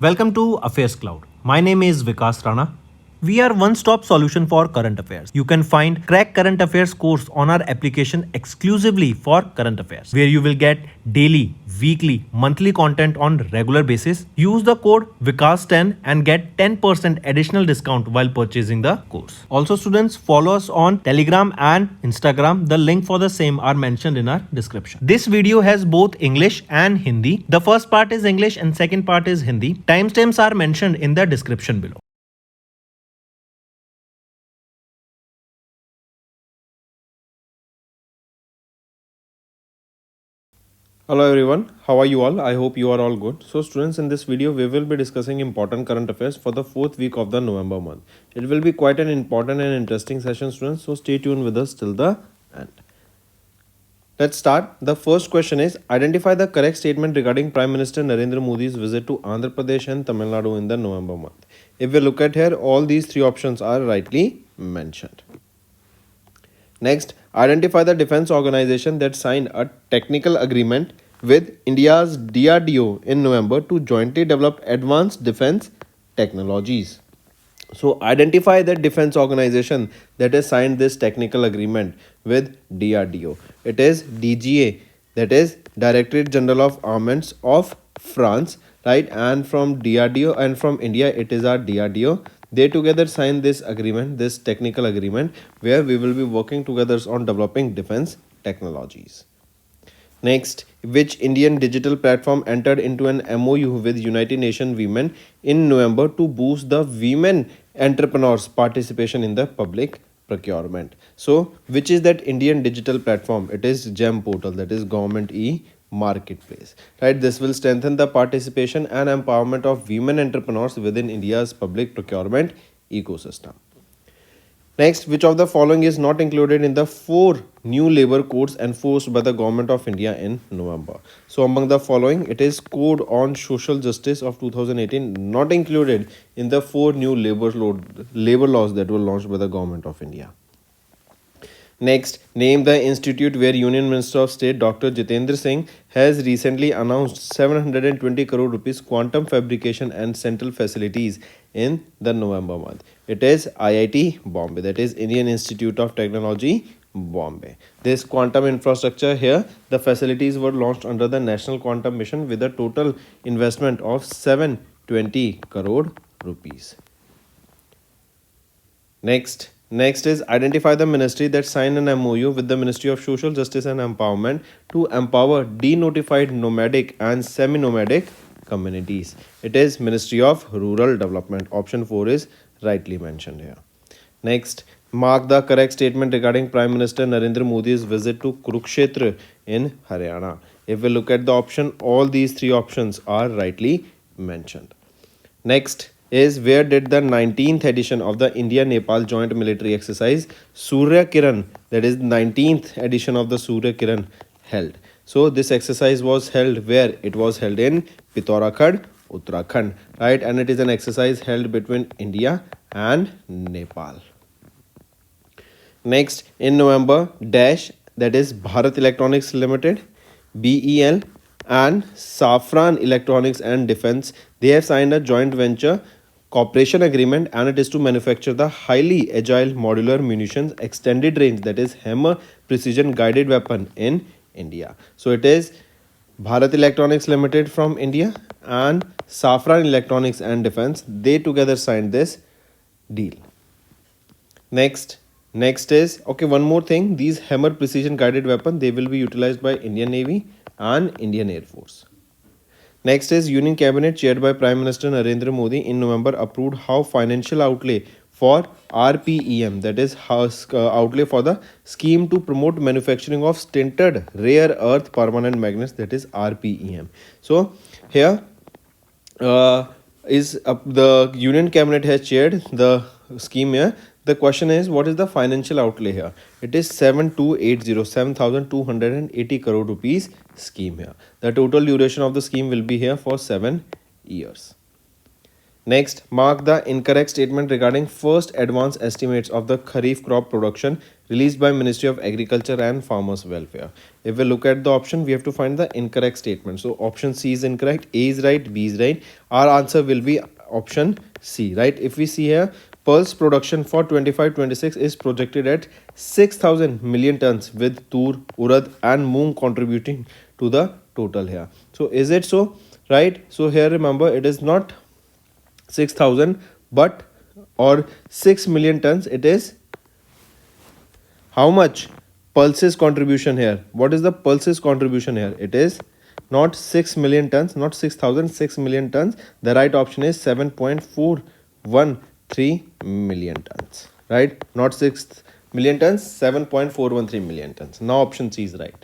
Welcome to AffairsCloud. My name is Vikas Rana. We are one-stop solution for current affairs. You can find Crack Current Affairs course on our application exclusively for current affairs, where you will get daily, weekly, monthly content on regular basis. Use the code Vikas10 and get 10% additional discount while purchasing the course. Also, students, follow us on Telegram and Instagram. The link for the same are mentioned in our description. This video has both English and Hindi. The first part is English and second part is Hindi. Timestamps are mentioned in the description below. Hello everyone, how are you all? I hope you are all good. So students, in this video we will be discussing important current affairs for the 4th week of the November month. It will be quite an important and interesting session, students, so stay tuned with us till the end. Let's start. The first question is, identify the correct statement regarding Prime Minister Narendra Modi's visit to Andhra Pradesh and Tamil Nadu in the November month. If we look at here, all these three options are rightly mentioned. Next, identify the defense organization that signed a technical agreement with India's DRDO in November to jointly develop advanced defense technologies. So, identify the defense organization that has signed this technical agreement with DRDO. It is DGA, that is Directorate General of Armaments of France, right? And from DRDO and from India, it is our DRDO. They together signed this agreement, this technical agreement, where we will be working together on developing defense technologies. Next, which Indian digital platform entered into an MOU with United Nations Women in November to boost the women entrepreneurs' participation in the public procurement? So, which is that Indian digital platform? It is GEM portal, that is Government Marketplace, right? This will strengthen the participation and empowerment of women entrepreneurs within India's public procurement ecosystem. Next, which of the following is not included in the 4 new labor codes enforced by the Government of India in November? So, among the following, it is Code on Social Justice of 2018, not included in the 4 new labor laws that were launched by the Government of India. Next, name the institute where Union Minister of State Dr. Jitendra Singh has recently announced 720 crore rupees quantum fabrication and central facilities in the November month. It is IIT Bombay, that is Indian Institute of Technology, Bombay. This quantum infrastructure here, the facilities were launched under the National Quantum Mission with a total investment of 720 crore rupees. Next is identify the ministry that signed an MOU with the Ministry of Social Justice and Empowerment to empower denotified nomadic and semi-nomadic communities. It is Ministry of Rural Development. Option 4 is rightly mentioned here. Next, mark the correct statement regarding Prime Minister Narendra Modi's visit to Kurukshetra in Haryana. If we look at the option, all these 3 options are rightly mentioned. Next is, where did the 19th edition of the India-Nepal Joint Military Exercise Surya Kiran, that is 19th edition of the Surya Kiran, held? So this exercise was held where? It was held in Pithoragarh, Uttarakhand, right? And it is an exercise held between India and Nepal. Next, in November, Dash, that is Bharat Electronics Limited, BEL, and Safran Electronics and Defense, they have signed a joint venture cooperation agreement, and it is to manufacture the highly agile modular munitions extended range, that is HAMMER precision guided weapon in India. So it is Bharat Electronics Limited from India and Safran Electronics and Defense, they together signed this deal. Next is, okay, one more thing, these HAMMER precision guided weapon, they will be utilized by Indian Navy and Indian Air Force. Next is, Union Cabinet chaired by Prime Minister Narendra Modi in November approved how financial outlay for RPEM, that is outlay for the scheme to promote manufacturing of sintered rare earth permanent magnets, that is RPEM. So here the Union Cabinet has chaired the scheme here. The question is, what is the financial outlay here? It is 7,280 crore rupees scheme here. The total duration of the scheme will be here for 7 years. Next, mark the incorrect statement regarding first advance estimates of the Kharif crop production released by Ministry of Agriculture and Farmers Welfare. If we look at the option, we have to find the incorrect statement. So option C is incorrect, A is right, B is right. Our answer will be option C, right? If we see here, pulse production for 25-26 is projected at 6,000 million tons with tur, urad and moong contributing to the total here. So is it so? Right? So here remember, it is not 6,000 but or 6 million tons. It is how much? Pulses contribution here. What is the pulses contribution here? It is not 6 million tons, not 6,000, 6 million tons. The right option is 7.413 million tons, right? Not 6 million tons, 7.413 million tons. Now option C is right.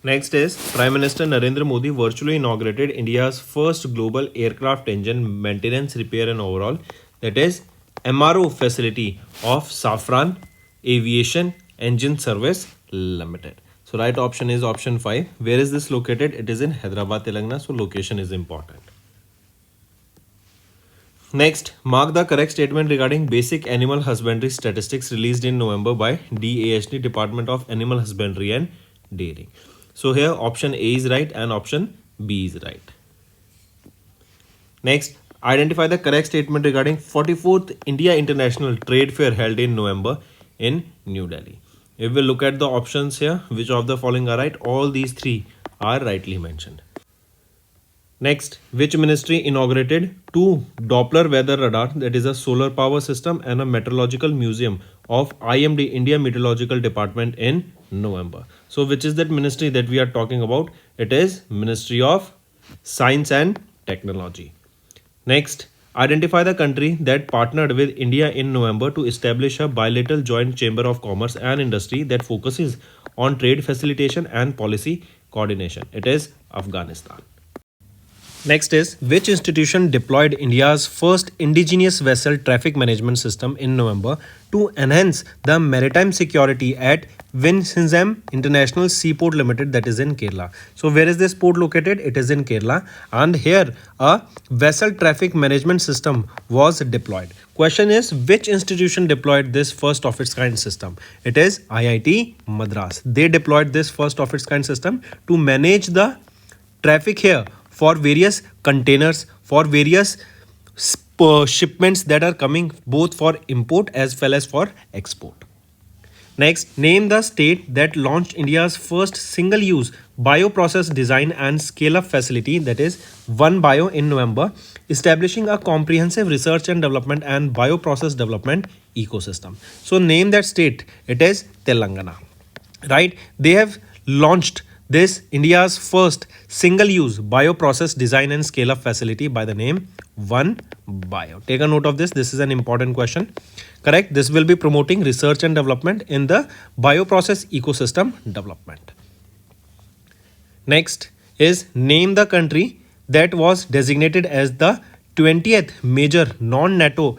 Next is Prime Minister Narendra Modi virtually inaugurated India's first global aircraft engine maintenance, repair and overhaul, that is MRO facility of Safran Aviation Engine Service Limited. So right option is option 5. Where is this located? It is in Hyderabad, Telangana. So location is important. Next, mark the correct statement regarding basic animal husbandry statistics released in November by DAHD, Department of Animal Husbandry and Dairying. So here option A is right and option B is right. Next, identify the correct statement regarding 44th India International Trade Fair held in November in New Delhi. If we look at the options here, which of the following are right? All these three are rightly mentioned. Next, which ministry inaugurated two Doppler weather radar, that is a solar power system, and a meteorological museum of IMD, India Meteorological Department, in November? So which is that ministry that we are talking about? It is Ministry of Science and Technology. Next, identify the country that partnered with India in November to establish a bilateral joint chamber of commerce and industry that focuses on trade facilitation and policy coordination. It is Afghanistan. Next is, which institution deployed India's first indigenous vessel traffic management system in November to enhance the maritime security at Visakhapatnam International Seaport Limited, that is in Kerala. So where is this port located? It is in Kerala, and here a vessel traffic management system was deployed. Question is, which institution deployed this first of its kind system? It is IIT Madras. They deployed this first of its kind system to manage the traffic here for various containers, for various shipments that are coming both for import as well as for export. Next, name the state that launched India's first single-use bioprocess design and scale-up facility, that is One Bio, in November, establishing a comprehensive research and development and bioprocess development ecosystem. So name that state. It is Telangana, right? They have launched this India's first single-use bioprocess design and scale-up facility by the name One Bio. Take a note of this. This is an important question. Correct. This will be promoting research and development in the bioprocess ecosystem development. Next is, name the country that was designated as the 20th major non-NATO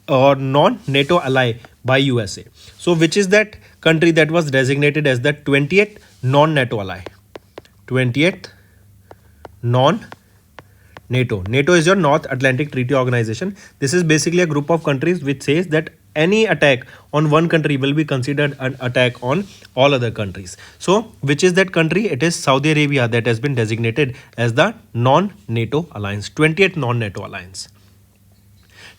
or non-NATO ally by USA. So which is that country that was designated as the 20th non-NATO ally? 20th non-NATO. NATO is your North Atlantic Treaty Organization. This is basically a group of countries which says that any attack on one country will be considered an attack on all other countries. So which is that country? It is Saudi Arabia that has been designated as the non-NATO alliance, 20th non-NATO alliance.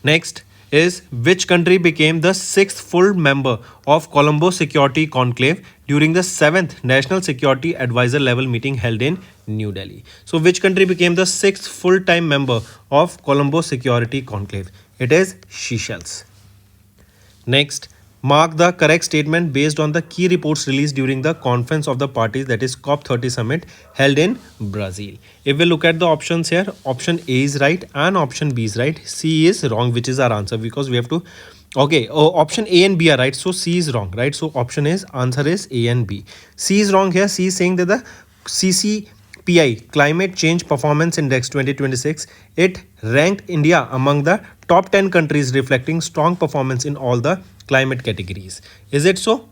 Next is, which country became the 6th full member of Colombo Security Conclave during the 7th National Security Advisor level meeting held in New Delhi? So which country became the 6th full-time member of Colombo Security Conclave? It is Seychelles. Next, mark the correct statement based on the key reports released during the Conference of the Parties, that is COP30 summit held in Brazil. If we look at the options here, option A is right and option B is right. C is wrong, which is our answer, because we have to, okay, option A and B are right, so C is wrong, right? So option is, answer is A and B. C is wrong here. C is saying that the CCPI Climate Change Performance Index 2026, it ranked India among the top 10 countries reflecting strong performance in all the climate categories. Is it so?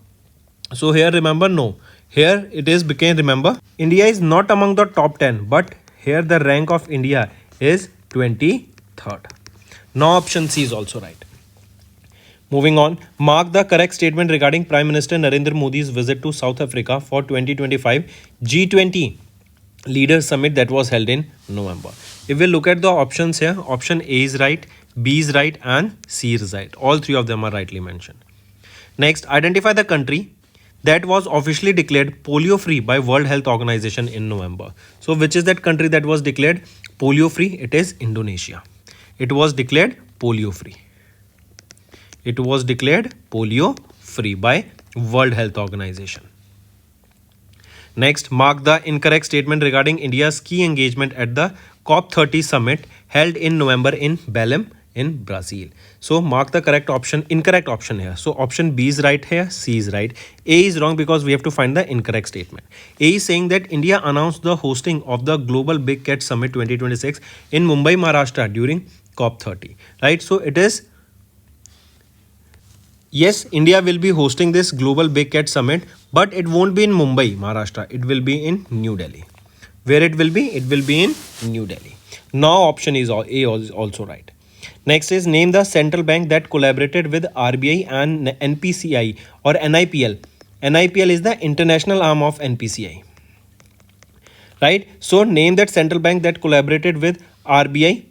So here remember, no. Here it is became, remember, India is not among the top 10, but here the rank of India is 23rd. Now option C is also right. Moving on, mark the correct statement regarding Prime Minister Narendra Modi's visit to South Africa for 2025 G20 Leaders Summit that was held in November. If we look at the options here, option A is right, B is right, and C is right. All three of them are rightly mentioned. Next, identify the country that was officially declared polio-free by World Health Organization in November. So, which is that country that was declared polio-free? It is Indonesia. It was declared polio-free. It was declared polio-free by World Health Organization. Next, mark the incorrect statement regarding India's key engagement at the COP30 summit held in November in Belém in Brazil. So mark the incorrect option here. So option B is right here, C is right. A is wrong because we have to find the incorrect statement. A is saying that India announced the hosting of the Global Big Cat Summit 2026 in Mumbai, Maharashtra during COP30. Right? So it is, yes, India will be hosting this Global Big Cat Summit, but it won't be in Mumbai, Maharashtra. It will be in New Delhi. Where it will be? It will be in New Delhi. Now option is A is also right. Next is name the central bank that collaborated with RBI and NPCI or NIPL. NIPL is the international arm of NPCI. Right? So name that central bank that collaborated with RBI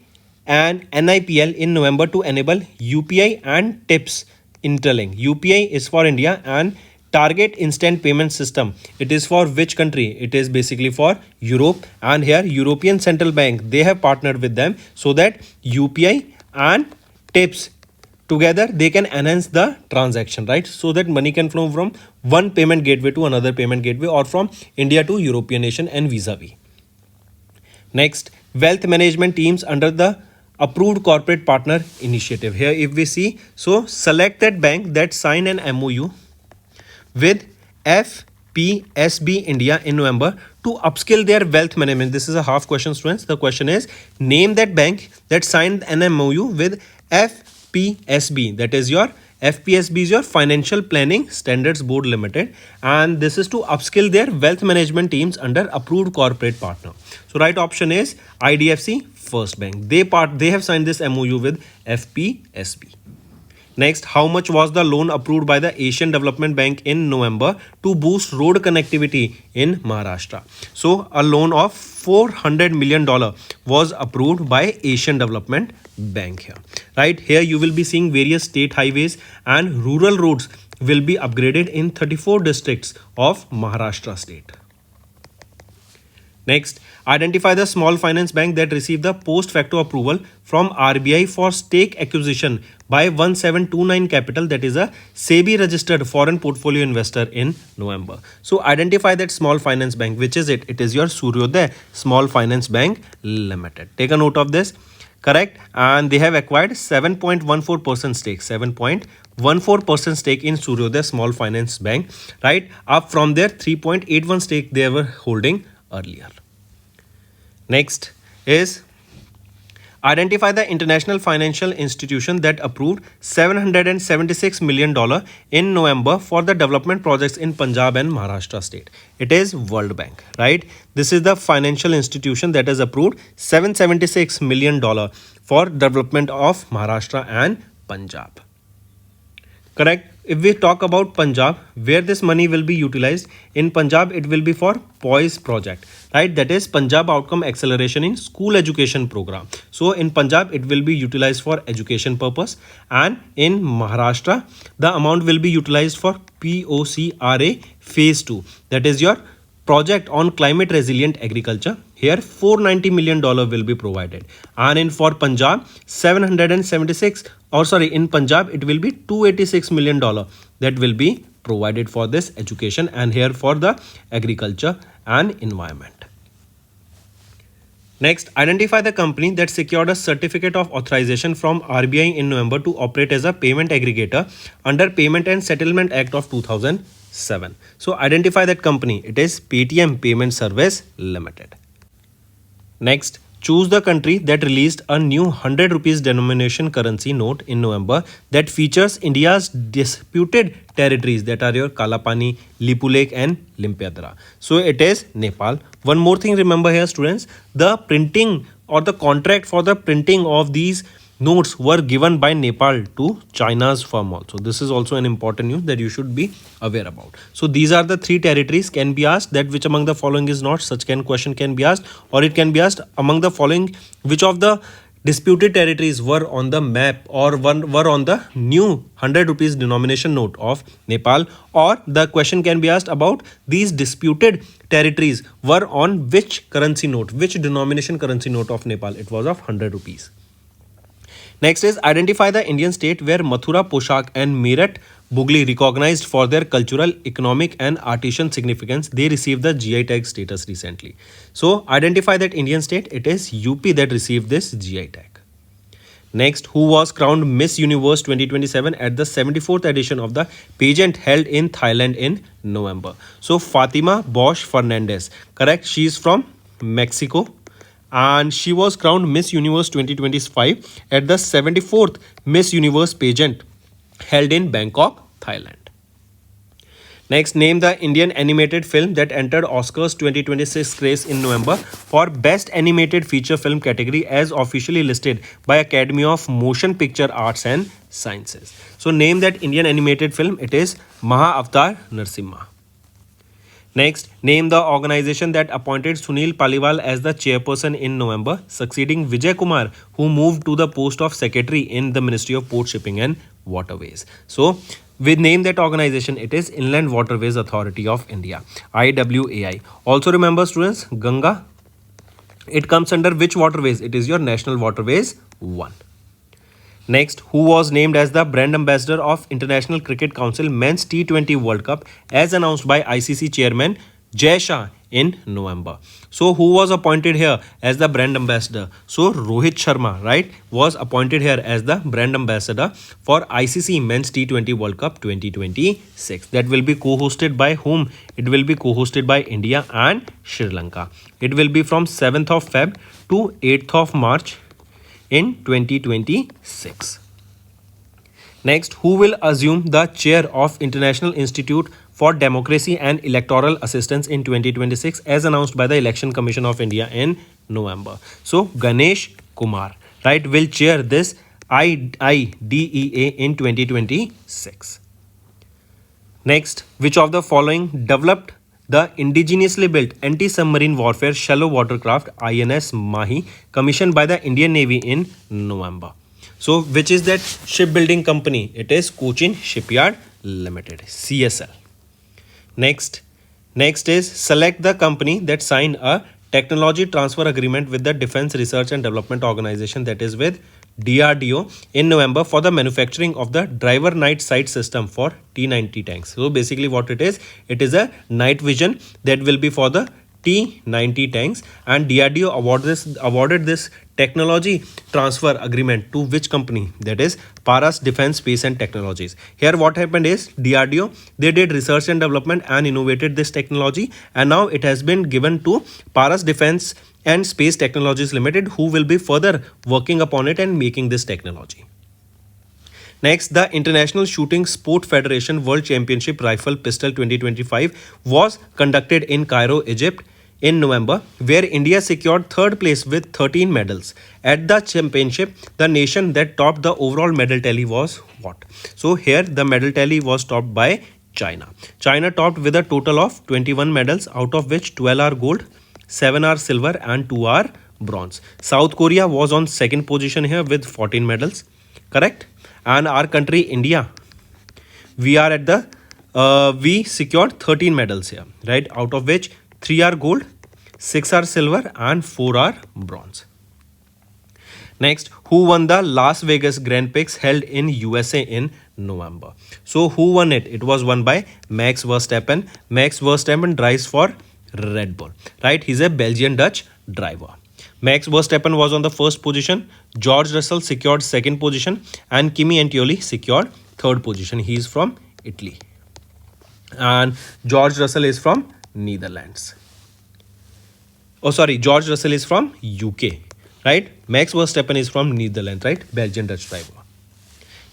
and NIPL in November to enable UPI and TIPS interlink. UPI is for India and Target Instant Payment System. It is for which country? It is basically for Europe, and here European Central Bank, they have partnered with them so that UPI and TIPS together they can enhance the transaction, right? So that money can flow from one payment gateway to another payment gateway or from India to European nation and vis-a-vis. Next, wealth management teams under the approved corporate partner initiative. Here if we see, so select that bank that signed an MOU with FPSB India in November to upskill their wealth management. This is a half question, students. The question is, name that bank that signed an MOU with FPSB. That is your FPSB is your Financial Planning Standards Board Limited, and this is to upskill their wealth management teams under approved corporate partner. So right option is IDFC First Bank. They have signed this MOU with FPSB. Next, how much was the loan approved by the Asian Development Bank in November to boost road connectivity in Maharashtra? So, a loan of $400 million was approved by Asian Development Bank here. Right here, you will be seeing various state highways and rural roads will be upgraded in 34 districts of Maharashtra state. Next, identify the small finance bank that received the post facto approval from RBI for stake acquisition by 1729 Capital, that is a SEBI registered foreign portfolio investor in November. So identify that small finance bank. Which is it? It is your Suryodaya Small Finance Bank Limited. Take a note of this. Correct. And they have acquired 7.14% stake. 7.14% stake in Suryodaya Small Finance Bank. Right. Up from their 3.81 stake they were holding earlier. Next is identify the international financial institution that approved $776 million in November for the development projects in Punjab and Maharashtra state. It is World Bank, right? This is the financial institution that has approved $776 million for development of Maharashtra and Punjab. Correct. If we talk about Punjab, where this money will be utilized, in Punjab it will be for POISE project, right? That is Punjab Outcome Acceleration in School Education Program. So in Punjab it will be utilized for education purpose, and in Maharashtra the amount will be utilized for POCRA phase 2. That is your project on climate resilient agriculture. Here $490 million will be provided, and in for Punjab in Punjab it will be $286 million that will be provided for this education, and here for the agriculture and environment. Next, identify the company that secured a certificate of authorization from RBI in November to operate as a payment aggregator under Payment and Settlement Act of 2007. So identify that company. It is Paytm Payment Service Limited. Next, choose the country that released a new 100 rupees denomination currency note in November that features India's disputed territories, that are your Kalapani, Lipu Lake and Limpiadra. So it is Nepal. One more thing remember here, students, the printing or the contract for the printing of these notes were given by Nepal to China's firm also. This is also an important news that you should be aware about. So these are the three territories can be asked, that which among the following is not. Such question can be asked, or it can be asked among the following which of the disputed territories were on the map or were on the new 100 rupees denomination note of Nepal, or the question can be asked about these disputed territories were on which currency note, which denomination currency note of Nepal. It was of 100 rupees. Next is identify the Indian state where Mathura, Poshak and Meerut, Bugli, recognized for their cultural, economic and artisan significance, they received the GI tag status recently. So identify that Indian state. It is UP that received this GI tag. Next, who was crowned Miss Universe 2027 at the 74th edition of the pageant held in Thailand in November? So Fatima Bosch Fernandez, correct? She is from Mexico and she was crowned Miss Universe 2025 at the 74th Miss Universe pageant held in Bangkok, Thailand. Next, name the Indian animated film that entered Oscars 2026 race in November for Best Animated Feature Film category as officially listed by Academy of Motion Picture Arts and Sciences. So name that Indian animated film. It is Maha Avatar Narsimha. Next, name the organization that appointed Sunil Paliwal as the chairperson in November, succeeding Vijay Kumar, who moved to the post of secretary in the Ministry of Port Shipping and Waterways. So, we name that organization. It is Inland Waterways Authority of India, IWAI. Also remember students, Ganga, it comes under which waterways? It is your National Waterways 1. Next, who was named as the brand ambassador of International Cricket Council Men's T20 World Cup as announced by ICC chairman Jay Shah in November. So who was appointed here as the brand ambassador? So Rohit Sharma, right, was appointed here as the brand ambassador for ICC Men's T20 World Cup 2026. That will be co-hosted by whom? It will be co-hosted by India and Sri Lanka. It will be from 7th of Feb to 8th of March in 2026. Next, who will assume the chair of International Institute for Democracy and Electoral Assistance in 2026 as announced by the Election Commission of India in November? So Ganesh Kumar, right, will chair this IIDEA in 2026. Next, which of the following developed the indigenously built anti-submarine warfare shallow watercraft INS Mahi commissioned by the Indian Navy in November? So which is that shipbuilding company? It is Cochin Shipyard Limited, CSL. Next is select the company that signed a technology transfer agreement with the Defense Research and Development Organization, that is with DRDO, in November for the manufacturing of the driver night sight system for T-90 tanks. So basically what it is a night vision that will be for the T-90 tanks, and DRDO awarded this technology transfer agreement to which company? That is Paras Defense Space and Technologies. Here what happened is DRDO, they did research and development and innovated this technology, and now it has been given to Paras Defense and Space Technologies Limited, who will be further working upon it and making this technology. Next, the International Shooting Sport Federation World Championship Rifle Pistol 2025 was conducted in Cairo, Egypt in November, where India secured third place with 13 medals. At the championship, the nation that topped the overall medal tally was what? So here the medal tally was topped by China. China topped with a total of 21 medals, out of which 12 are gold, 7 are silver and 2 are bronze. South Korea was on second position here with 14 medals, correct? And our country India, we are at the we secured 13 medals here, right? Out of which 3 are gold, 6 are silver and 4 are bronze. Next, who won the Las Vegas Grand Prix held in USA in November? So who won it? It was won by Max Verstappen. Max Verstappen drives for Red Bull, right? He's a Belgian Dutch driver. Max Verstappen was on the first position, George Russell secured second position and Kimi Antioli secured third position. He is from Italy and George Russell is from Netherlands. Oh sorry, George Russell is from UK, right? Max Verstappen is from Netherlands, right? Belgian Dutch driver.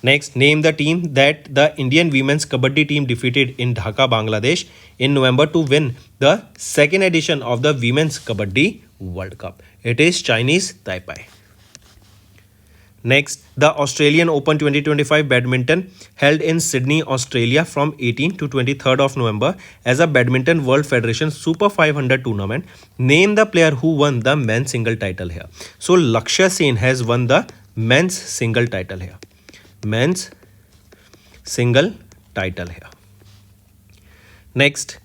Next, name the team that the Indian women's kabaddi team defeated in Dhaka, Bangladesh in November to win the second edition of the Women's Kabaddi World Cup. It is Chinese Taipei. Next, the Australian Open 2025 badminton held in Sydney, Australia from 18 to 23rd of November as a Badminton World Federation Super 500 tournament. Name the player who won the men's single title here. So Lakshya Sen has won the men's single title here. Men's single title here. Next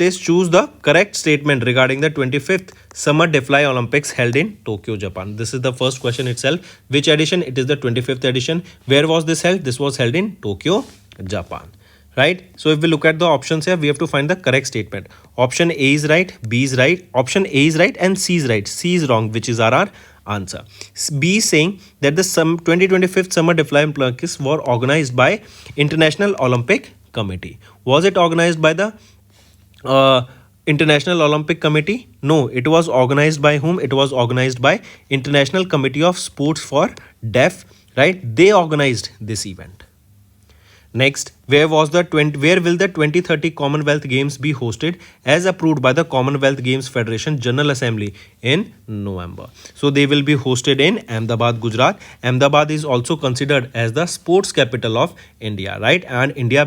is choose the correct statement regarding the 25th Summer Defy Olympics held in Tokyo, Japan. This is the first question itself. Which edition? It is the 25th edition. Where was this held? This was held in Tokyo, Japan. Right? So if we look at the options here, we have to find the correct statement. Option A is right, B is right, option A is right and C is right. C is wrong, which is our answer. B is saying that the 2025 Summer Defy Olympics were organized by International Olympic Committee. Was it organized by the International Olympic Committee? No, it was organized by whom? It was organized by International Committee of Sports for Deaf, right? They organized this event. Next, where will the 2030 Commonwealth Games be hosted as approved by the Commonwealth Games Federation General Assembly in November? So they will be hosted in Ahmedabad, Gujarat. Ahmedabad is also considered as the sports capital of India, right? And India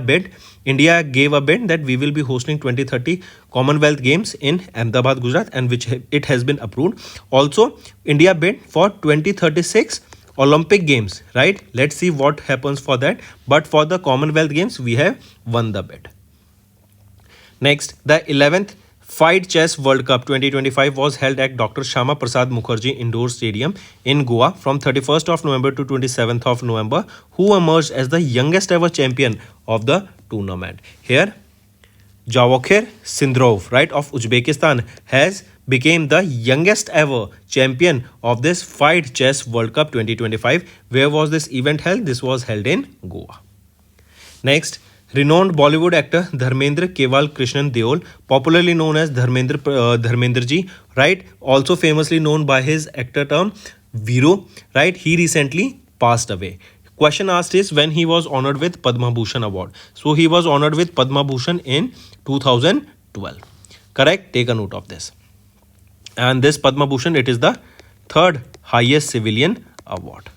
gave a bid that we will be hosting 2030 Commonwealth Games in Ahmedabad, Gujarat, and which it has been approved. Also, India bid for 2036 Olympic Games, right? Let's see what happens for that. But for the Commonwealth Games, we have won the bid. Next, the 11th Fight Chess World Cup 2025 was held at Dr. Shama Prasad Mukherjee Indoor Stadium in Goa from 31st of November to 27th of November. Who emerged as the youngest ever champion of the tournament? Here, Javokhir Sindrov, right, of Uzbekistan has became the youngest ever champion of this Fight Chess World Cup 2025. Where was this event held? This was held in Goa. Next, renowned Bollywood actor Dharmendra Kewal Krishnan Deol, popularly known as Dharmendra ji, right, also famously known by his actor term Viro, right, he recently passed away. Question asked is when he was honored with Padma Bhushan award. So he was honored with Padma Bhushan in 2012. Correct? Take a note of this. And this Padma Bhushan, it is the third highest civilian award.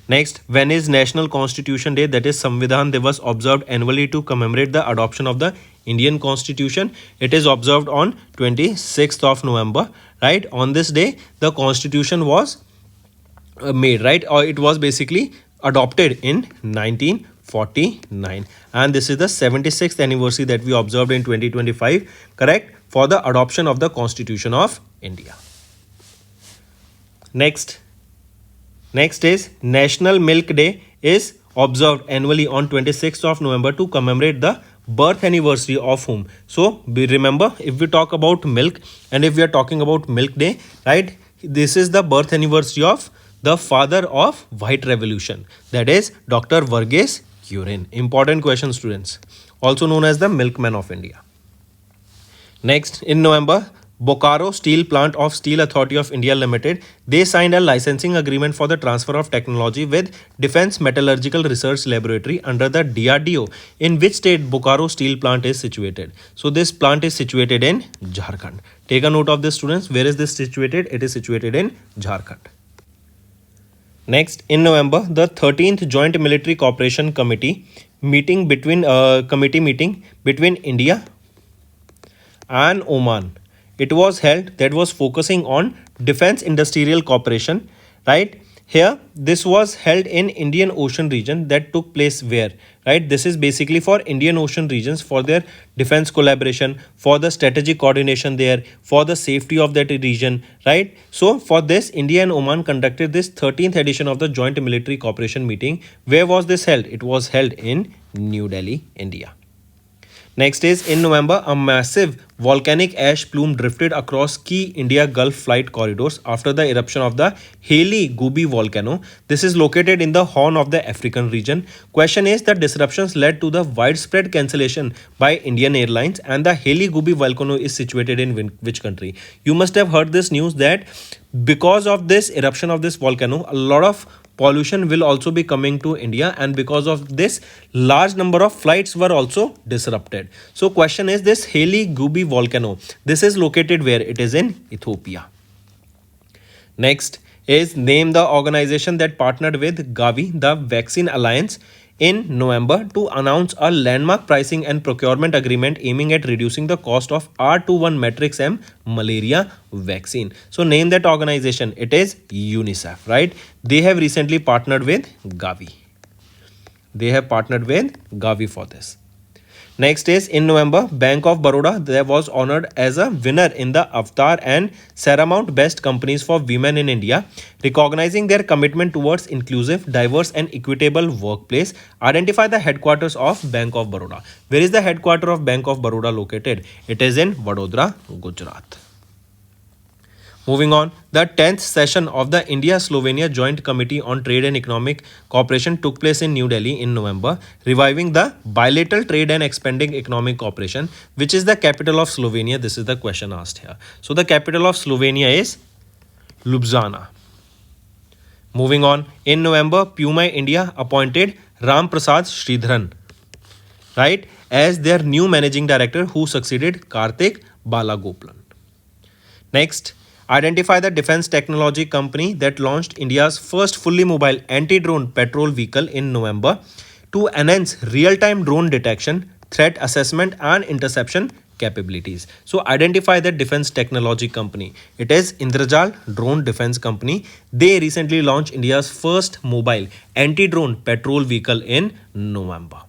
Next, when is National Constitution Day, that is Samvidhan Divas, observed annually to commemorate the adoption of the Indian Constitution? It is observed on 26th of November, right? On this day, the Constitution was made, right? Or it was basically adopted in 1949. And this is the 76th anniversary that we observed in 2025, correct? For the adoption of the Constitution of India. Next is National Milk Day is observed annually on 26th of November to commemorate the birth anniversary of whom? So we remember, if we talk about milk and if we are talking about Milk Day, right, this is the birth anniversary of the father of White Revolution, that is Dr. Varghese Kurin. Important question, students. Also known as the milkman of India. Next, in November, Bokaro Steel Plant of Steel Authority of India Limited, they signed a licensing agreement for the transfer of technology with Defense Metallurgical Research Laboratory under the DRDO. In which state Bokaro Steel Plant is situated? So this plant is situated in Jharkhand. Take a note of this, students. Where is this situated? It is situated in Jharkhand. Next, in November, the 13th Joint Military Cooperation Committee meeting between India and Oman. It was held, that was focusing on defense industrial cooperation, right? Here, this was held in Indian Ocean region, that took place where, right? This is basically for Indian Ocean regions, for their defense collaboration, for the strategic coordination there, for the safety of that region, right? So for this, India and Oman conducted this 13th edition of the Joint Military Cooperation meeting. Where was this held? It was held in New Delhi, India. Next is, in November, a massive volcanic ash plume drifted across key India Gulf flight corridors after the eruption of the Heli Gubi volcano. This is located in the Horn of the African region. Question is, the disruptions led to the widespread cancellation by Indian Airlines, and the Heli Gubi volcano is situated in which country? You must have heard this news that because of this eruption of this volcano, a lot of pollution will also be coming to India, and because of this, large number of flights were also disrupted. So question is, this Heli Gubi volcano, this is located where? It is in Ethiopia. Next, is name the organization that partnered with Gavi, the Vaccine Alliance, in November to announce a landmark pricing and procurement agreement aiming at reducing the cost of R21 matrix M malaria vaccine. So name that organization. It is UNICEF, right? They have recently partnered with Gavi. They have partnered with Gavi for this. Next is in November, Bank of Baroda was honored as a winner in the Avatar and Saramount Best Companies for Women in India, recognizing their commitment towards inclusive, diverse and equitable workplace. Identify the headquarters of Bank of Baroda. Where is the headquarters of Bank of Baroda located? It is in Vadodara, Gujarat. Moving on, the 10th session of the India-Slovenia Joint Committee on Trade and Economic Cooperation took place in New Delhi in November, reviving the bilateral trade and expanding economic cooperation. Which is the capital of Slovenia? This is the question asked here. So the capital of Slovenia is Ljubljana. Moving on, in November, Puma India appointed Ram Prasad Sridharan, right, as their new managing director who succeeded Karthik Balagopalan. Next, identify the defense technology company that launched India's first fully mobile anti-drone patrol vehicle in November to enhance real-time drone detection, threat assessment and interception capabilities. So identify the defense technology company. It is Indrajal Drone Defense Company. They recently launched India's first mobile anti-drone patrol vehicle in November.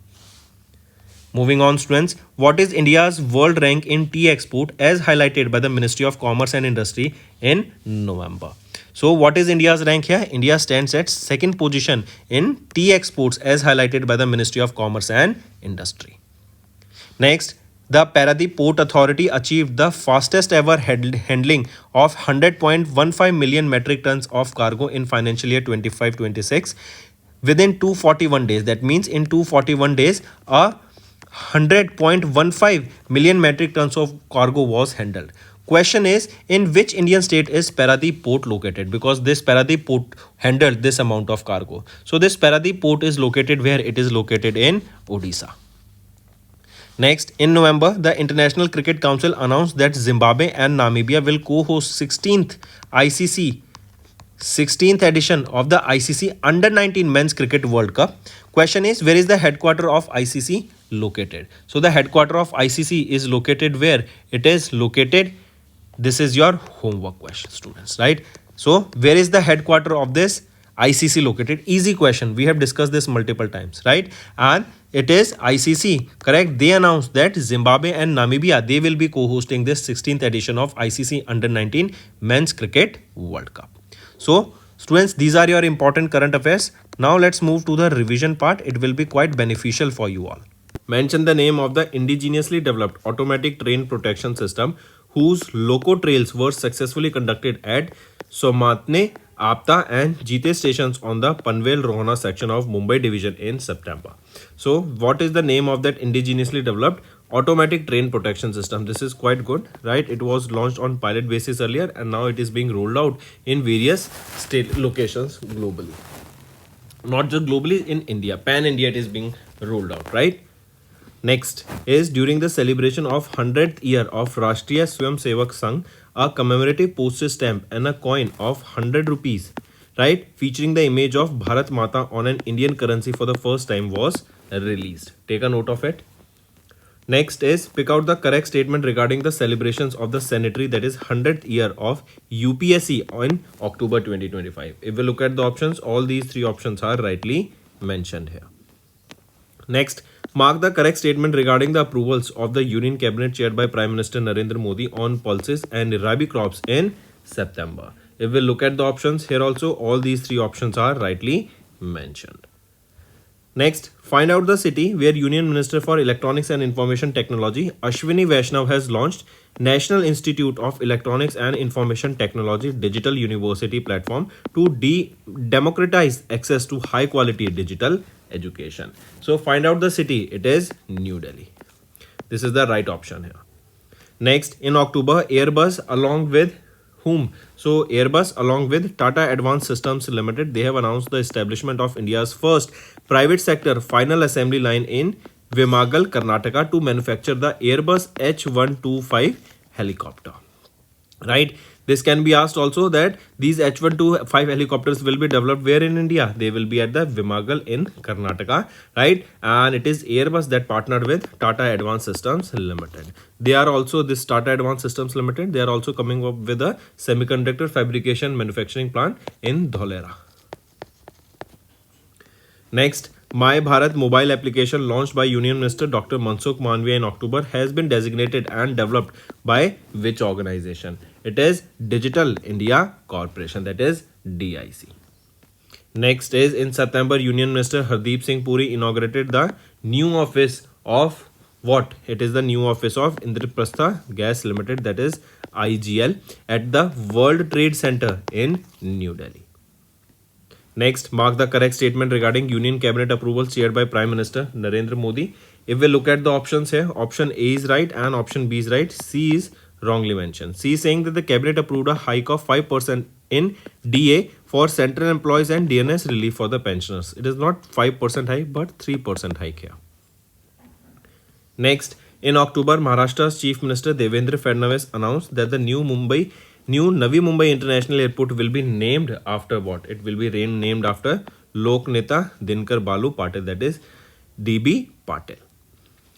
Moving on, students, what is India's world rank in tea export as highlighted by the Ministry of Commerce and Industry in November? So what is India's rank here? India stands at second position in tea exports as highlighted by the Ministry of Commerce and Industry. Next, the Paradip Port Authority achieved the fastest ever handling of 100.15 million metric tons of cargo in financial year 25-26 within 241 days. That means in 241 days, 100.15 million metric tons of cargo was handled. Question is, in which Indian state is Paradip Port located? Because this Paradip Port handled this amount of cargo. So this Paradip Port is located where? It is located in Odisha. Next, in November, the International Cricket Council announced that Zimbabwe and Namibia will co-host 16th edition of the ICC Under-19 Men's Cricket World Cup. Question is, where is the headquarter of ICC located? So the headquarter of ICC is located where? It is located, this is your homework question, students, right? So where is the headquarter of this ICC located? Easy question. We have discussed this multiple times, right? And it is ICC, correct? They announced that Zimbabwe and Namibia, they will be co-hosting this 16th edition of ICC Under-19 Men's Cricket World Cup. So students, these are your important current affairs. Now let's move to the revision part. It will be quite beneficial for you all. Mention the name of the indigenously developed automatic train protection system whose loco trails were successfully conducted at Somatne, Apta and Jite stations on the Panvel Rohana section of Mumbai division in September. So what is the name of that indigenously developed automatic train protection system? This is quite good, right? It was launched on pilot basis earlier and now it is being rolled out in various state locations globally. Not just globally, in India, pan-India it is being rolled out, right? Next is during the celebration of 100th year of Rashtriya Swayamsevak Sangh, a commemorative postage stamp and a coin of 100 rupees, right, featuring the image of Bharat Mata on an Indian currency for the first time was released. Take a note of it. Next is pick out the correct statement regarding the celebrations of the centenary, that is 100th year of UPSC in October 2025. If we look at the options, all these three options are rightly mentioned here. Next, mark the correct statement regarding the approvals of the Union Cabinet chaired by Prime Minister Narendra Modi on pulses and rabi crops in September. If we look at the options, here also all these three options are rightly mentioned. Next, find out the city where Union Minister for Electronics and Information Technology Ashwini Vaishnav has launched National Institute of Electronics and Information Technology Digital University platform to democratize access to high quality digital education. So find out the city. It is New Delhi. This is the right option here. Next, in October, Airbus along with whom? So Airbus along with Tata Advanced Systems Limited, they have announced the establishment of India's first private sector final assembly line in Vimagal, Karnataka to manufacture the Airbus H125 helicopter. Right? This can be asked also that these H125 helicopters will be developed where in India? They will be at the Vimagal in Karnataka, right? And it is Airbus that partnered with Tata Advanced Systems Limited. They are also, this Tata Advanced Systems Limited, they are also coming up with a semiconductor fabrication manufacturing plant in Dholera. Next, My Bharat mobile application launched by Union Minister Dr. Mansukh Manviya in October has been designated and developed by which organization? It is Digital India Corporation, that is DIC. Next is in September, Union Minister Hardeep Singh Puri inaugurated the new office of what? It is the new office of Indraprastha Gas Limited, that is IGL, at the World Trade Center in New Delhi. Next, mark the correct statement regarding Union Cabinet approval shared by Prime Minister Narendra Modi. If we look at the options here, option A is right and option B is right. C is wrongly mentioned. C is saying that the Cabinet approved a hike of 5% in DA for central employees and DNS relief for the pensioners. It is not 5% hike but 3% hike here. Next, in October, Maharashtra's Chief Minister Devendra Fadnavis announced that the new Navi Mumbai International Airport will be named after what? It will be named after Lok Neta Dinkar Balu Patil, that is DB Patil.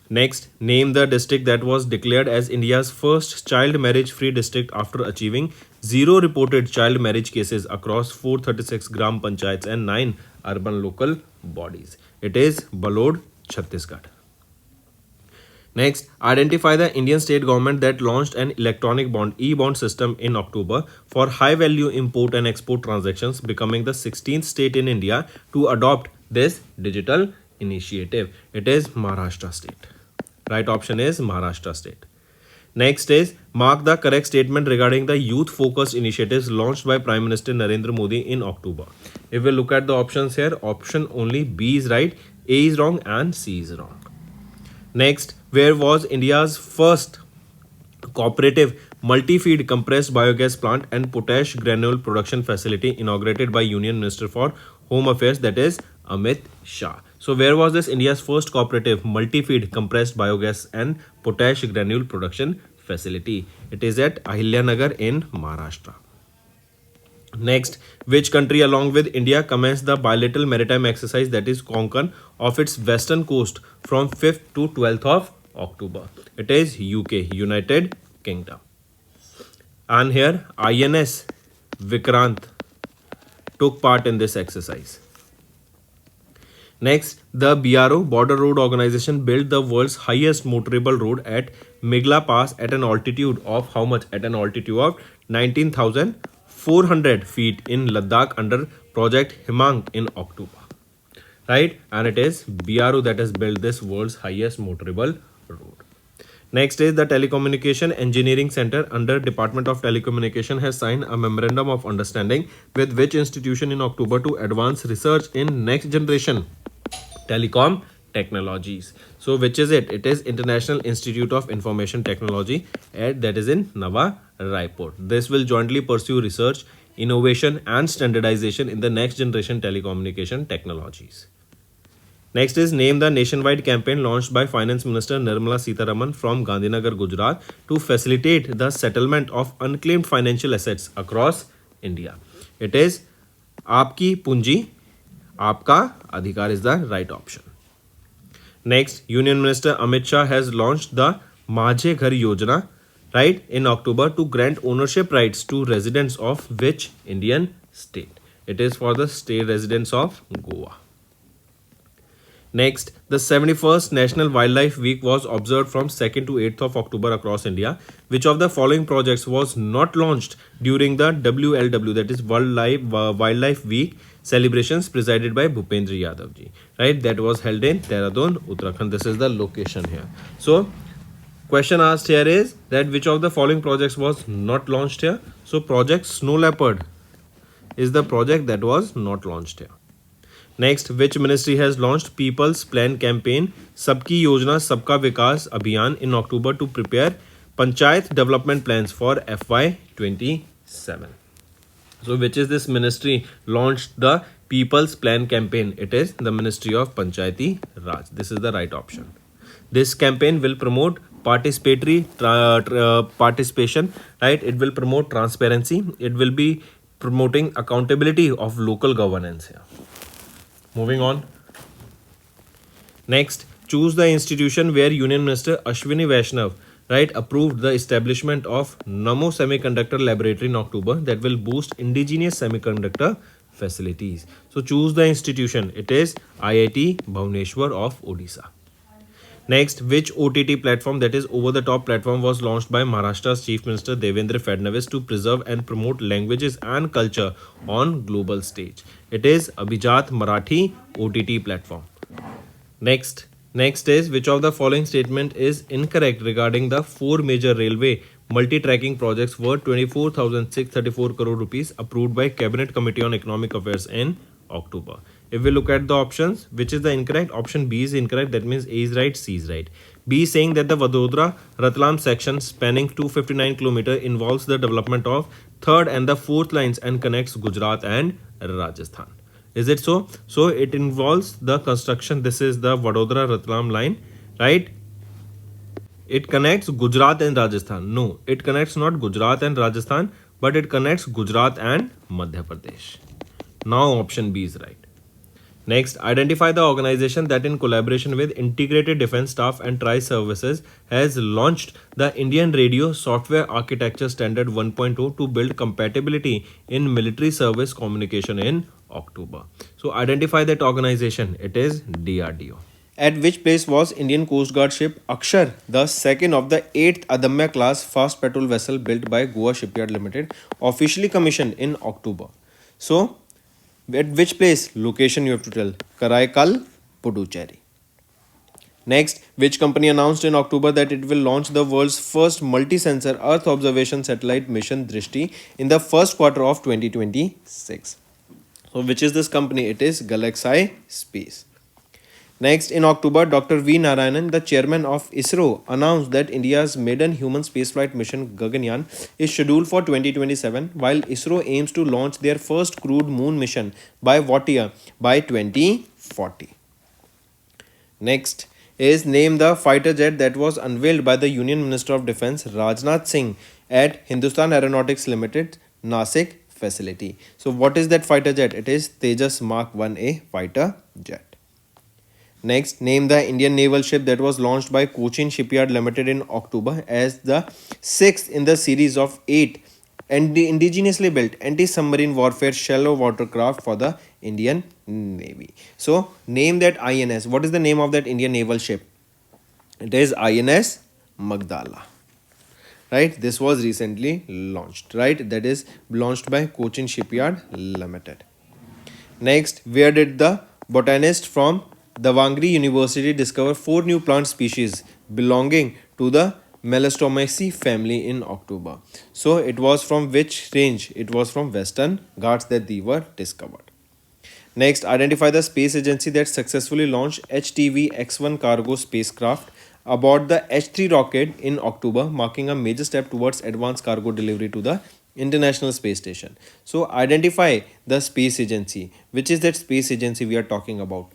Next, name the district that was declared as India's first child marriage free district after achieving 0 reported child marriage cases across 436 gram panchayats and 9 urban local bodies. It is Balod, Chhattisgarh. Next, identify the Indian state government that launched an electronic bond e-bond system in October for high-value import and export transactions, becoming the 16th state in India to adopt this digital initiative. It is Maharashtra state. Right option is Maharashtra state. Next is mark the correct statement regarding the youth-focused initiatives launched by Prime Minister Narendra Modi in October. If we look at the options here, option only B is right, A is wrong and C is wrong. Next, where was India's first cooperative multi-feed compressed biogas plant and potash granule production facility inaugurated by Union Minister for Home Affairs, that is Amit Shah. So where was this India's first cooperative multi-feed compressed biogas and potash granule production facility? It is at Ahilyanagar in Maharashtra. Next, which country along with India commenced the bilateral maritime exercise, that is Konkan, of its western coast from 5th to 12th of October? It is UK, United Kingdom. And here INS Vikrant took part in this exercise. Next, the BRO, Border Road Organization, built the world's highest motorable road at Migla Pass at an altitude of how much? At an altitude of 19,400 feet in Ladakh under Project Himang in October. Right? And it is BRO that has built this world's highest motorable road. Next is the Telecommunication Engineering Center under Department of Telecommunication has signed a memorandum of understanding with which institution in October to advance research in next generation telecom technologies. So which is it? It is International Institute of Information Technology that is in Nava Raipur. This will jointly pursue research, innovation and standardization in the next generation telecommunication technologies. Next is name the nationwide campaign launched by Finance Minister Nirmala Sitharaman from Gandhinagar, Gujarat to facilitate the settlement of unclaimed financial assets across India. It is Aapki Punji, Aapka Adhikar is the right option. Next, Union Minister Amit Shah has launched the Majhe Ghar Yojana, right, in October to grant ownership rights to residents of which Indian state? It is for the state residents of Goa. Next, the 71st National Wildlife Week was observed from 2nd to 8th of October across India. Which of the following projects was not launched during the WLW, that is Wildlife Week celebrations presided by Bhupendra Yadav ji, right? That was held in Dehradun, Uttarakhand. This is the location here. So, question asked here is that which of the following projects was not launched here? So, Project Snow Leopard is the project that was not launched here. Next, which ministry has launched People's Plan campaign Sabki Yojana Sabka Vikas Abhiyan in October to prepare Panchayat development plans for FY27? So, which is this ministry launched the People's Plan campaign? It is the Ministry of Panchayati Raj. This is the right option. This campaign will promote participation, right? It will promote transparency. It will be promoting accountability of local governance here. Moving on. Next, choose the institution where Union Minister Ashwini Vaishnav, right, approved the establishment of Namo Semiconductor Laboratory in October that will boost indigenous semiconductor facilities. So choose the institution. It is IIT Bhubaneswar of Odisha. Next, which OTT platform, that is over the top platform, was launched by Maharashtra's Chief Minister Devendra Fadnavis to preserve and promote languages and culture on global stage? It is Abhijat Marathi OTT platform. Next is which of the following statement is incorrect regarding the four major railway multi-tracking projects worth 24,634 crore rupees approved by Cabinet Committee on Economic Affairs in October. If we look at the options, which is the incorrect? Option B is incorrect. That means A is right, C is right. B is saying that the Vadodara Ratlam section spanning 259 km involves the development of third and the fourth lines and connects Gujarat and Rajasthan. Is it so? So it involves the construction. This is the Vadodara Ratlam line, right? It connects Gujarat and Rajasthan. No, it connects not Gujarat and Rajasthan, but it connects Gujarat and Madhya Pradesh. Now option B is right. Next, identify the organization that in collaboration with Integrated Defense Staff and Tri-Services has launched the Indian Radio Software Architecture Standard 1.0 to build compatibility in military service communication in October. So identify that organization. It is DRDO. At which place was Indian Coast Guard ship Akshar, the second of the 8th Adamya class fast patrol vessel built by Goa Shipyard Limited, officially commissioned in October? So, at which place? Location you have to tell. Karaikal, Puducherry. Next, which company announced in October that it will launch the world's first multi-sensor Earth observation satellite mission Drishti in the first quarter of 2026? So, which is this company? It is Galaxy Space. Next, in October, Dr. V. Narayanan, the chairman of ISRO, announced that India's maiden human spaceflight mission Gaganyaan is scheduled for 2027, while ISRO aims to launch their first crewed moon mission by what year? By 2040. Next is name the fighter jet that was unveiled by the Union Minister of Defence Rajnath Singh at Hindustan Aeronautics Limited, Nasik facility. So what is that fighter jet? It is Tejas Mark 1A fighter jet. Next, name the Indian naval ship that was launched by Cochin Shipyard Limited in October as the 6th in the series of 8 indigenously built anti-submarine warfare shallow watercraft for the Indian Navy. So, name that INS. What is the name of that Indian naval ship? It is INS Magdala. Right, this was recently launched. Right, that is launched by Cochin Shipyard Limited. Next, where did the botanist from Davangere University discover 4 new plant species belonging to the Melastomaceae family in October? So it was from which range? It was from Western Ghats that they were discovered. Next, identify the space agency that successfully launched HTV X1 cargo spacecraft aboard the H3 rocket in October, marking a major step towards advanced cargo delivery to the International Space Station. So identify the space agency. Which is that space agency we are talking about?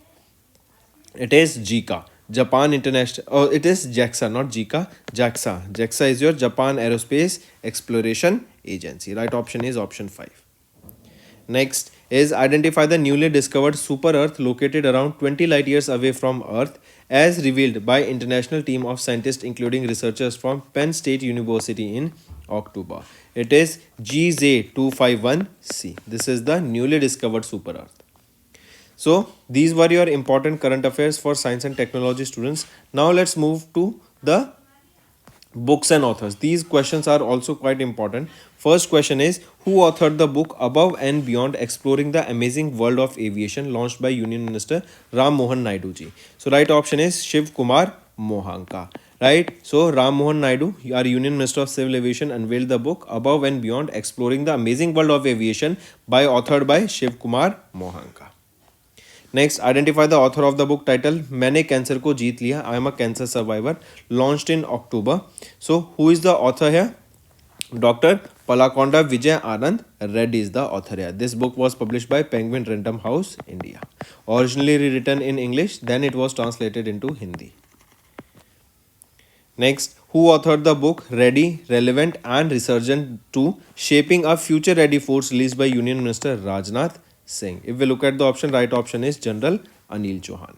It is JICA, Japan International. Oh, it is JAXA, not JICA, JAXA. JAXA is your Japan Aerospace Exploration Agency. Right option is option 5. Next is identify the newly discovered super Earth located around 20 light years away from Earth as revealed by international team of scientists including researchers from Penn State University in October. It is GZ251c. This is the newly discovered super Earth. So these were your important current affairs for science and technology students. Now let's move to the books and authors. These questions are also quite important. First question is, who authored the book Above and Beyond Exploring the Amazing World of Aviation launched by Union Minister Ram Mohan Naidu ji? So right option is Shiv Kumar Mohanka. Right? So Ram Mohan Naidu, our Union Minister of Civil Aviation, unveiled the book Above and Beyond Exploring the Amazing World of Aviation authored by Shiv Kumar Mohanka. Next, identify the author of the book titled मैंने cancer को जीत लिया, I am a cancer survivor, launched in October. So, who is the author here? Dr. Palakonda Vijay Anand Reddy is the author here. This book was published by Penguin Random House, India. Originally written in English, then it was translated into Hindi. Next, who authored the book Ready, Relevant and Resurgent to Shaping a Future Ready Force, released by Union Minister Rajnath Singh? If we look at the option, right option is General Anil Chauhan.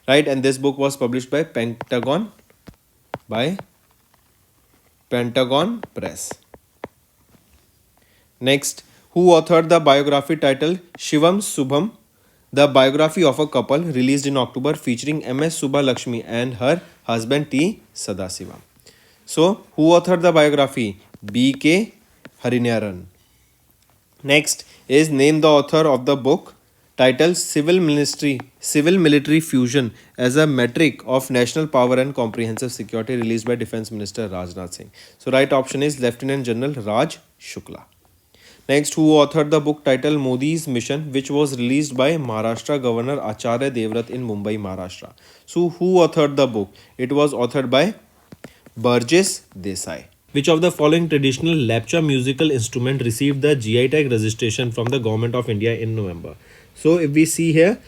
Right, and this book was published by Pentagon Press. Next, who authored the biography titled Shivam Subham, the biography of a couple, released in October, featuring MS Subha Lakshmi and her husband T. Sadasivam. So, who authored the biography? B.K. Harinyaran. Next is name the author of the book titled Civil Military Fusion as a Metric of National Power and Comprehensive Security, released by Defence Minister Rajnath Singh. So, right option is Lieutenant General Raj Shukla. Next, who authored the book titled Modi's Mission, which was released by Maharashtra Governor Acharya Devrat in Mumbai, Maharashtra. So, who authored the book? It was authored by Burgess Desai. Which of the following traditional Lepcha musical instrument received the GI tag registration from the Government of India in November? So, if we see here,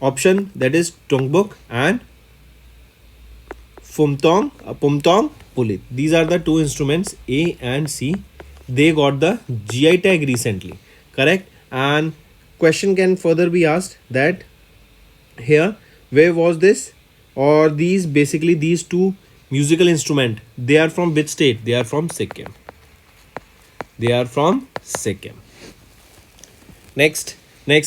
option that is Tungbuk and Pumtong Pulit. These are the two instruments, A and C. They got the GI tag recently, correct? And question can further be asked that here, where was this, or these, basically these two musical instrument, they are from which state? They are from Sikkim. Next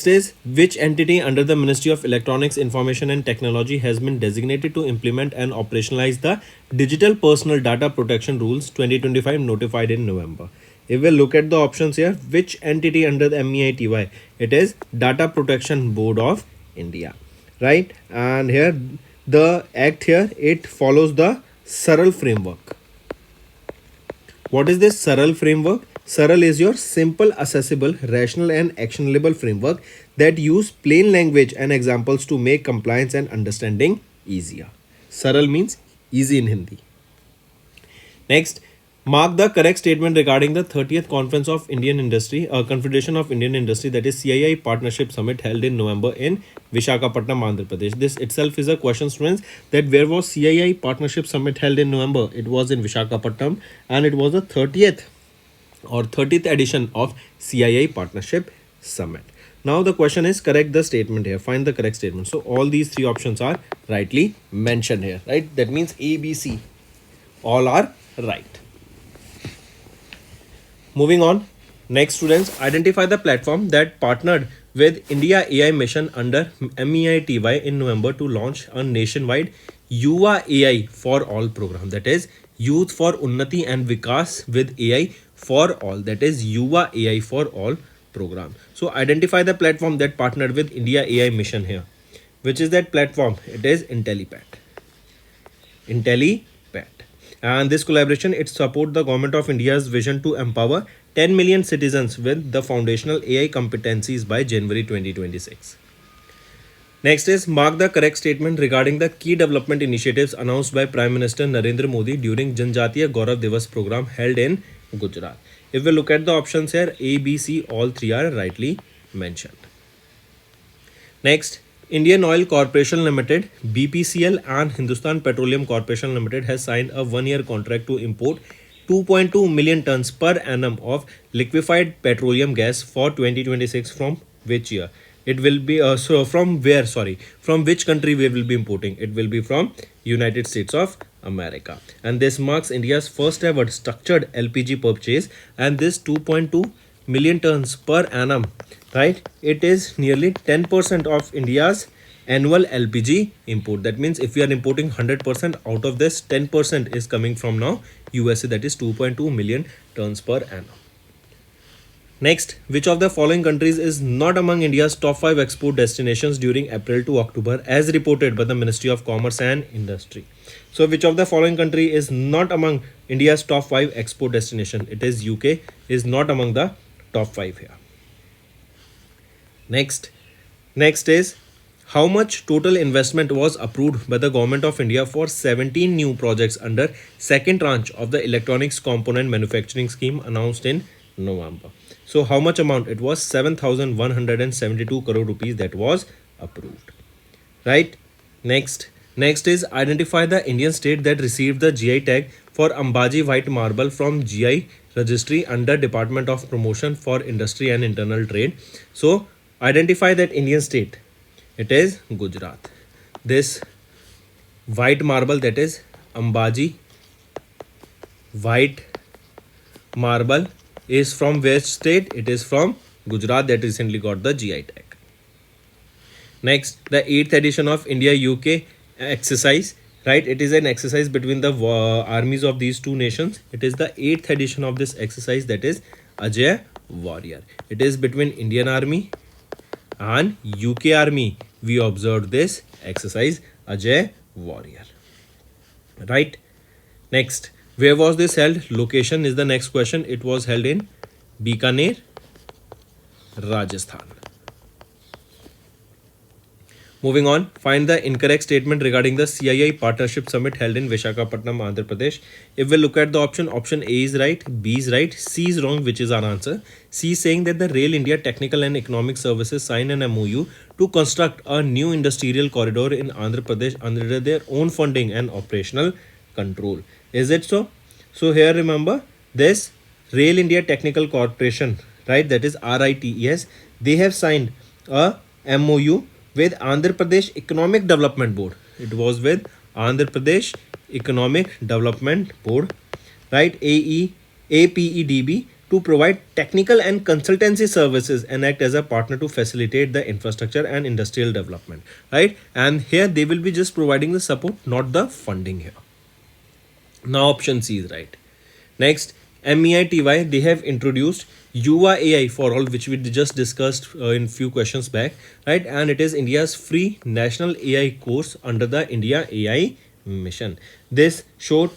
is, which entity under the Ministry of Electronics, Information and Technology has been designated to implement and operationalize the Digital Personal Data Protection Rules 2025, notified in November? If we look at the options here, which entity under the MEITY? It is Data Protection Board of India, right? And here the act here, it follows the SARL framework. What is this SARL framework? SARL is your simple, accessible, rational and actionable framework that use plain language and examples to make compliance and understanding easier. SARL means easy in Hindi. Next, mark the correct statement regarding the 30th Conference of Indian Industry, Confederation of Indian Industry, that is CII Partnership Summit, held in November in Visakhapatnam, Andhra Pradesh. This itself is a question, students, that where was CII Partnership Summit held in November? It was in Visakhapatnam, and it was the 30th edition of CII Partnership Summit. Now the question is, correct the statement here. Find the correct statement. So all these three options are rightly mentioned here, right? That means A, B, C, all are right. Moving on. Next, students, identify the platform that partnered with India AI Mission under MEITY in November to launch a nationwide Yuva AI for All program, that is Youth for Unnati and Vikas with AI for All, that is Yuva AI for All program. So identify the platform that partnered with India AI Mission here. Which is that platform? It is IntelliPat. And this collaboration, it support the Government of India's vision to empower 10 million citizens with the foundational AI competencies by January 2026. Next is, mark the correct statement regarding the key development initiatives announced by Prime Minister Narendra Modi during Janjatiya Gaurav Divas program held in Gujarat. If we look at the options here, A, B, C, all three are rightly mentioned. Next, Indian Oil Corporation Limited, BPCL and Hindustan Petroleum Corporation Limited has signed a one-year contract to import 2.2 million tons per annum of liquefied petroleum gas for 2026. From which year? It will be from where? From which country we will be importing? It will be from United States of America. And this marks India's first ever structured LPG purchase, and this 2.2 million tons per annum, right? It is nearly 10% of India's annual LPG import. That means if we are importing 100%, out of this 10% is coming from now USA, that is 2.2 million tons per annum. Next, which of the following countries is not among India's top 5 export destinations during April to October as reported by the Ministry of Commerce and Industry? So which of the following country is not among India's top 5 export destination? It is UK is not among the top 5 here. Next is, how much total investment was approved by the Government of India for 17 new projects under second tranche of the Electronics Component Manufacturing Scheme announced in November? So how much amount? It was 7,172 crore rupees that was approved, right? Next, Next is identify the Indian state that received the GI tag for Ambaji white marble from GI registry under Department of Promotion for Industry and Internal Trade. So identify that Indian state. It is Gujarat. This white marble, that is Ambaji white marble, is from which state? It is from Gujarat, that recently got the GI tag. Next, the 8th edition of India UK exercise, right? It is an exercise between the armies of these two nations. It is the 8th edition of this exercise, that is Ajay Warrior. It is between Indian Army and UK Army. We observed this exercise Ajay Warrior, right? Next, where was this held? Location is the next question. It was held in Bikaner, Rajasthan. Moving on, find the incorrect statement regarding the CII Partnership Summit held in Visakhapatnam, Andhra Pradesh. If we look at the option, option A is right, B is right, C is wrong, which is our answer. C is saying that the Rail India Technical and Economic Services signed an MOU to construct a new industrial corridor in Andhra Pradesh under their own funding and operational control. Is it so? So here remember, this Rail India Technical Corporation, right, that is RITES, they have signed a MOU with Andhra Pradesh Economic Development Board. It was with Andhra Pradesh Economic Development Board, right, APEDB, to provide technical and consultancy services and act as a partner to facilitate the infrastructure and industrial development, right? And here they will be just providing the support, not the funding here. Now option C is right. Next, MEITY, they have introduced Yuva AI for all, which we just discussed in few questions back, right? And it is India's free national AI course under the India AI mission. This will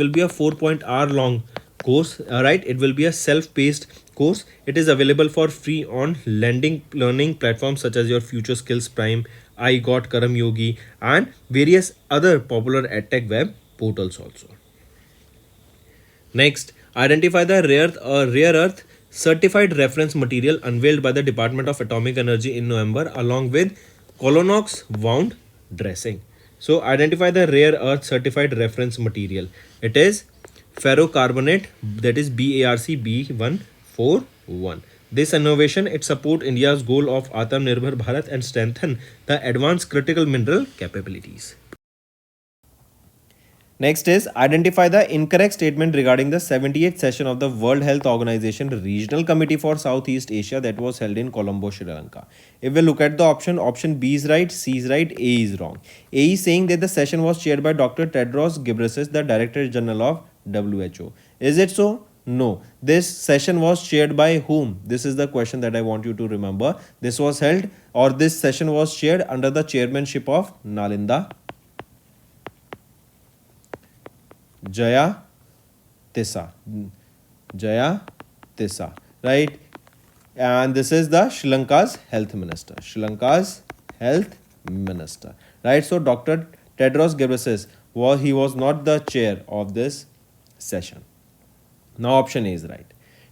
be a 4-hour long course, right? It will be a self-paced course. It is available for free on learning platforms such as your Future Skills Prime, I Got Karam Yogi, and various other popular edtech web portals also. Next, identify the rare earth certified reference material unveiled by the Department of Atomic Energy in November along with Colonox wound dressing. So identify the rare earth certified reference material. It is ferrocarbonate, that is BARC B141. This innovation, it support India's goal of Atmanirbhar Bharat and strengthen the advanced critical mineral capabilities. Next is identify the incorrect statement regarding the 78th session of the World Health Organization Regional Committee for Southeast Asia that was held in Colombo, Sri Lanka. If we look at the option B is right, C is right, A is wrong. A is saying that the session was chaired by Dr. Tedros Ghebreyesus, the Director General of WHO. Is it so? No. This session was chaired by whom? This is the question that I want you to remember. This session was chaired under the chairmanship of Nalinda Jaya Tissa, right? And this is the Sri Lanka's health minister. Right? So Dr. Tedros Ghebreyesus he was not the chair of this session. Now option A is right.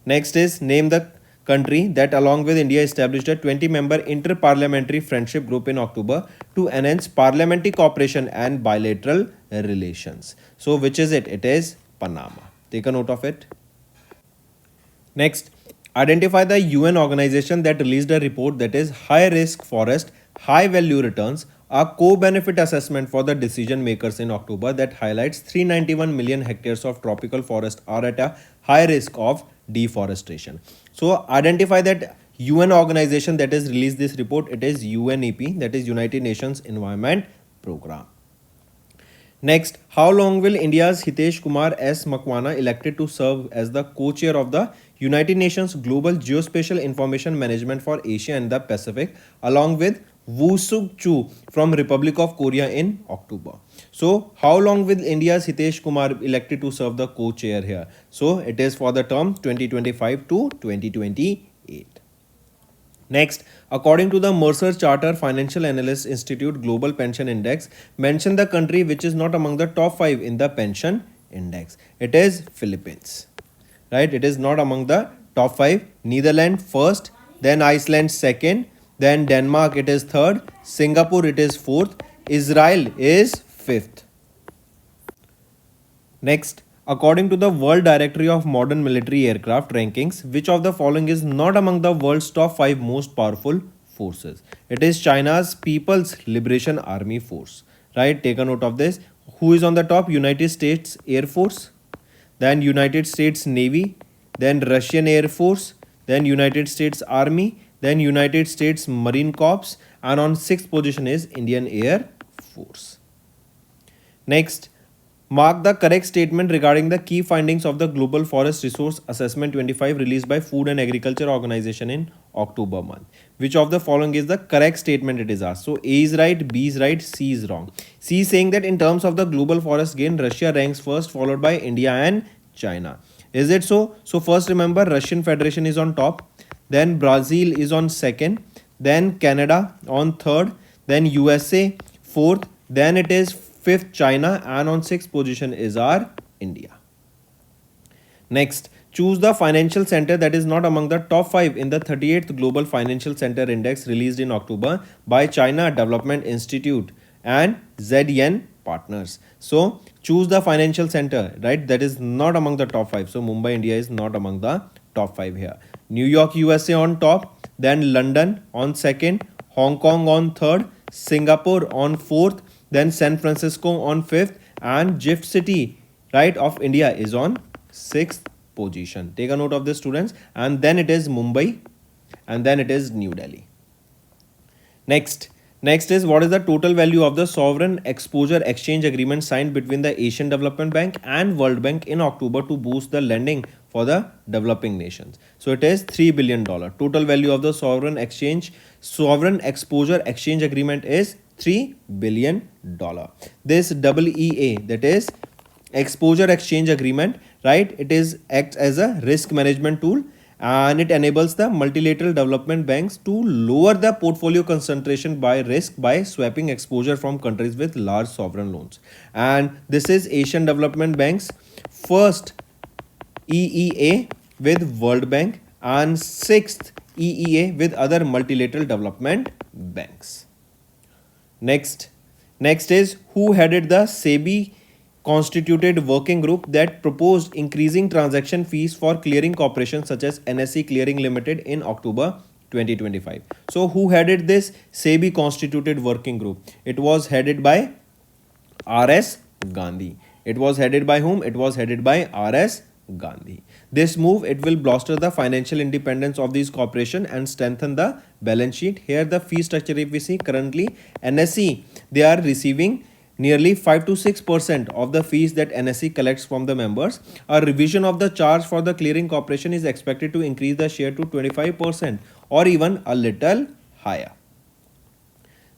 Next is name the country that along with India established a 20-member inter-parliamentary friendship group in October to enhance parliamentary cooperation and bilateral relations. So which is it? It is Panama. Take a note of it. Next, identify the UN organization that released a report that is High Risk Forest, High Value Returns, a co-benefit assessment for the decision makers in October that highlights 391 million hectares of tropical forest are at a high risk of deforestation. So identify that UN organization that has released this report. It is UNEP, that is United Nations Environment Program. Next, how long will India's Hitesh Kumar S. Makwana elected to serve as the co-chair of the United Nations Global Geospatial Information Management for Asia and the Pacific along with Woo Suk Chu from Republic of Korea in October. So how long will India's Hitesh Kumar elected to serve the co-chair here? So it is for the term 2025 to 2028. Next, according to the Mercer Charter Financial Analysts Institute Global Pension Index, mention the country which is not among the top 5 in the pension index. It is Philippines. Right? It is not among the top 5. Netherlands first, then Iceland second, then Denmark it is third, Singapore it is fourth, Israel is 5th. Next, according to the World Directory of Modern Military Aircraft rankings, which of the following is not among the world's top 5 most powerful forces? It is China's People's Liberation Army Force. Right? Take a note of this. Who is on the top? United States Air Force, then United States Navy, then Russian Air Force, then United States Army, then United States Marine Corps, and on 6th position is Indian Air Force. Next, mark the correct statement regarding the key findings of the Global Forest Resource Assessment 25 released by Food and Agriculture Organization in October month. Which of the following is the correct statement it is asked? So A is right, B is right, C is wrong. C is saying that in terms of the global forest gain, Russia ranks first, followed by India and China. Is it so? So first remember, Russian Federation is on top, then Brazil is on second, then Canada on third, then USA fourth, then it is fifth China, and on sixth position is our India. Next, choose the financial center that is not among the top 5 in the 38th Global Financial Center Index released in October by China Development Institute and ZN Partners. So choose the financial center, right, that is not among the top 5. So Mumbai, India is not among the top 5 here. New York, USA on top, then London on second, Hong Kong on third, Singapore on fourth, then San Francisco on fifth, and GIFT City, right, of India is on sixth position. Take a note of this, students. And then it is Mumbai, and then it is New Delhi. Next is, what is the total value of the sovereign exposure exchange agreement signed between the Asian Development Bank and World Bank in October to boost the lending for the developing nations? So it is $3 billion. Total value of the sovereign exposure exchange agreement is $3 billion. This EEA, that is exposure exchange agreement, right, it is acts as a risk management tool, and it enables the multilateral development banks to lower the portfolio concentration by risk by swapping exposure from countries with large sovereign loans. And this is Asian Development Bank's first EEA with World Bank and sixth EEA with other multilateral development banks. Next is, who headed the SEBI constituted working group that proposed increasing transaction fees for clearing corporations such as NSE Clearing Limited in October 2025. So who headed this SEBI constituted working group? It was headed by R.S. Gandhi. It was headed by whom? It was headed by R.S. Gandhi. This move, it will bolster the financial independence of these corporations and strengthen the balance sheet. Here the fee structure, if we see, currently NSE, they are receiving nearly 5 to 6% of the fees that NSE collects from the members. A revision of the charge for the clearing corporation is expected to increase the share to 25% or even a little higher.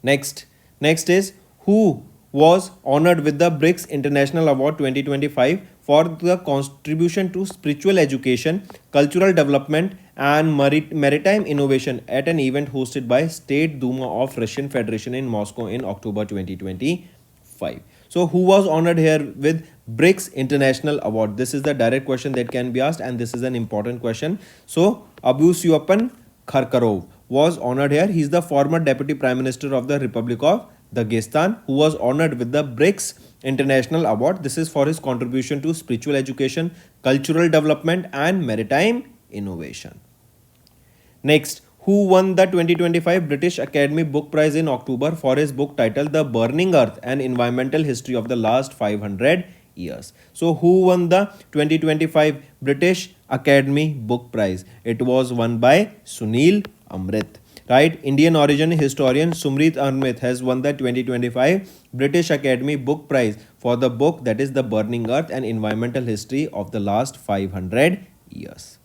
Next is, who was honored with the BRICS International Award 2025 for the contribution to spiritual education, cultural development, and maritime innovation at an event hosted by State Duma of Russian Federation in Moscow in October 2025. So who was honored here with BRICS International Award? This is the direct question that can be asked, and this is an important question. So Abusyopan Kharkarov was honored here. He is the former Deputy Prime Minister of the Republic of Dagestan, who was honored with the BRICS International Award. This is for his contribution to spiritual education, cultural development, and maritime innovation. Next, who won the 2025 British Academy Book Prize in October for his book titled The Burning Earth, an Environmental History of the Last 500 Years. So who won the 2025 British Academy Book Prize? It was won by Sunil Amrit. Right, Indian origin historian Sumrit Amrit has won the 2025 British Academy Book Prize for the book that is The Burning Earth, an Environmental History of the Last 500 Years.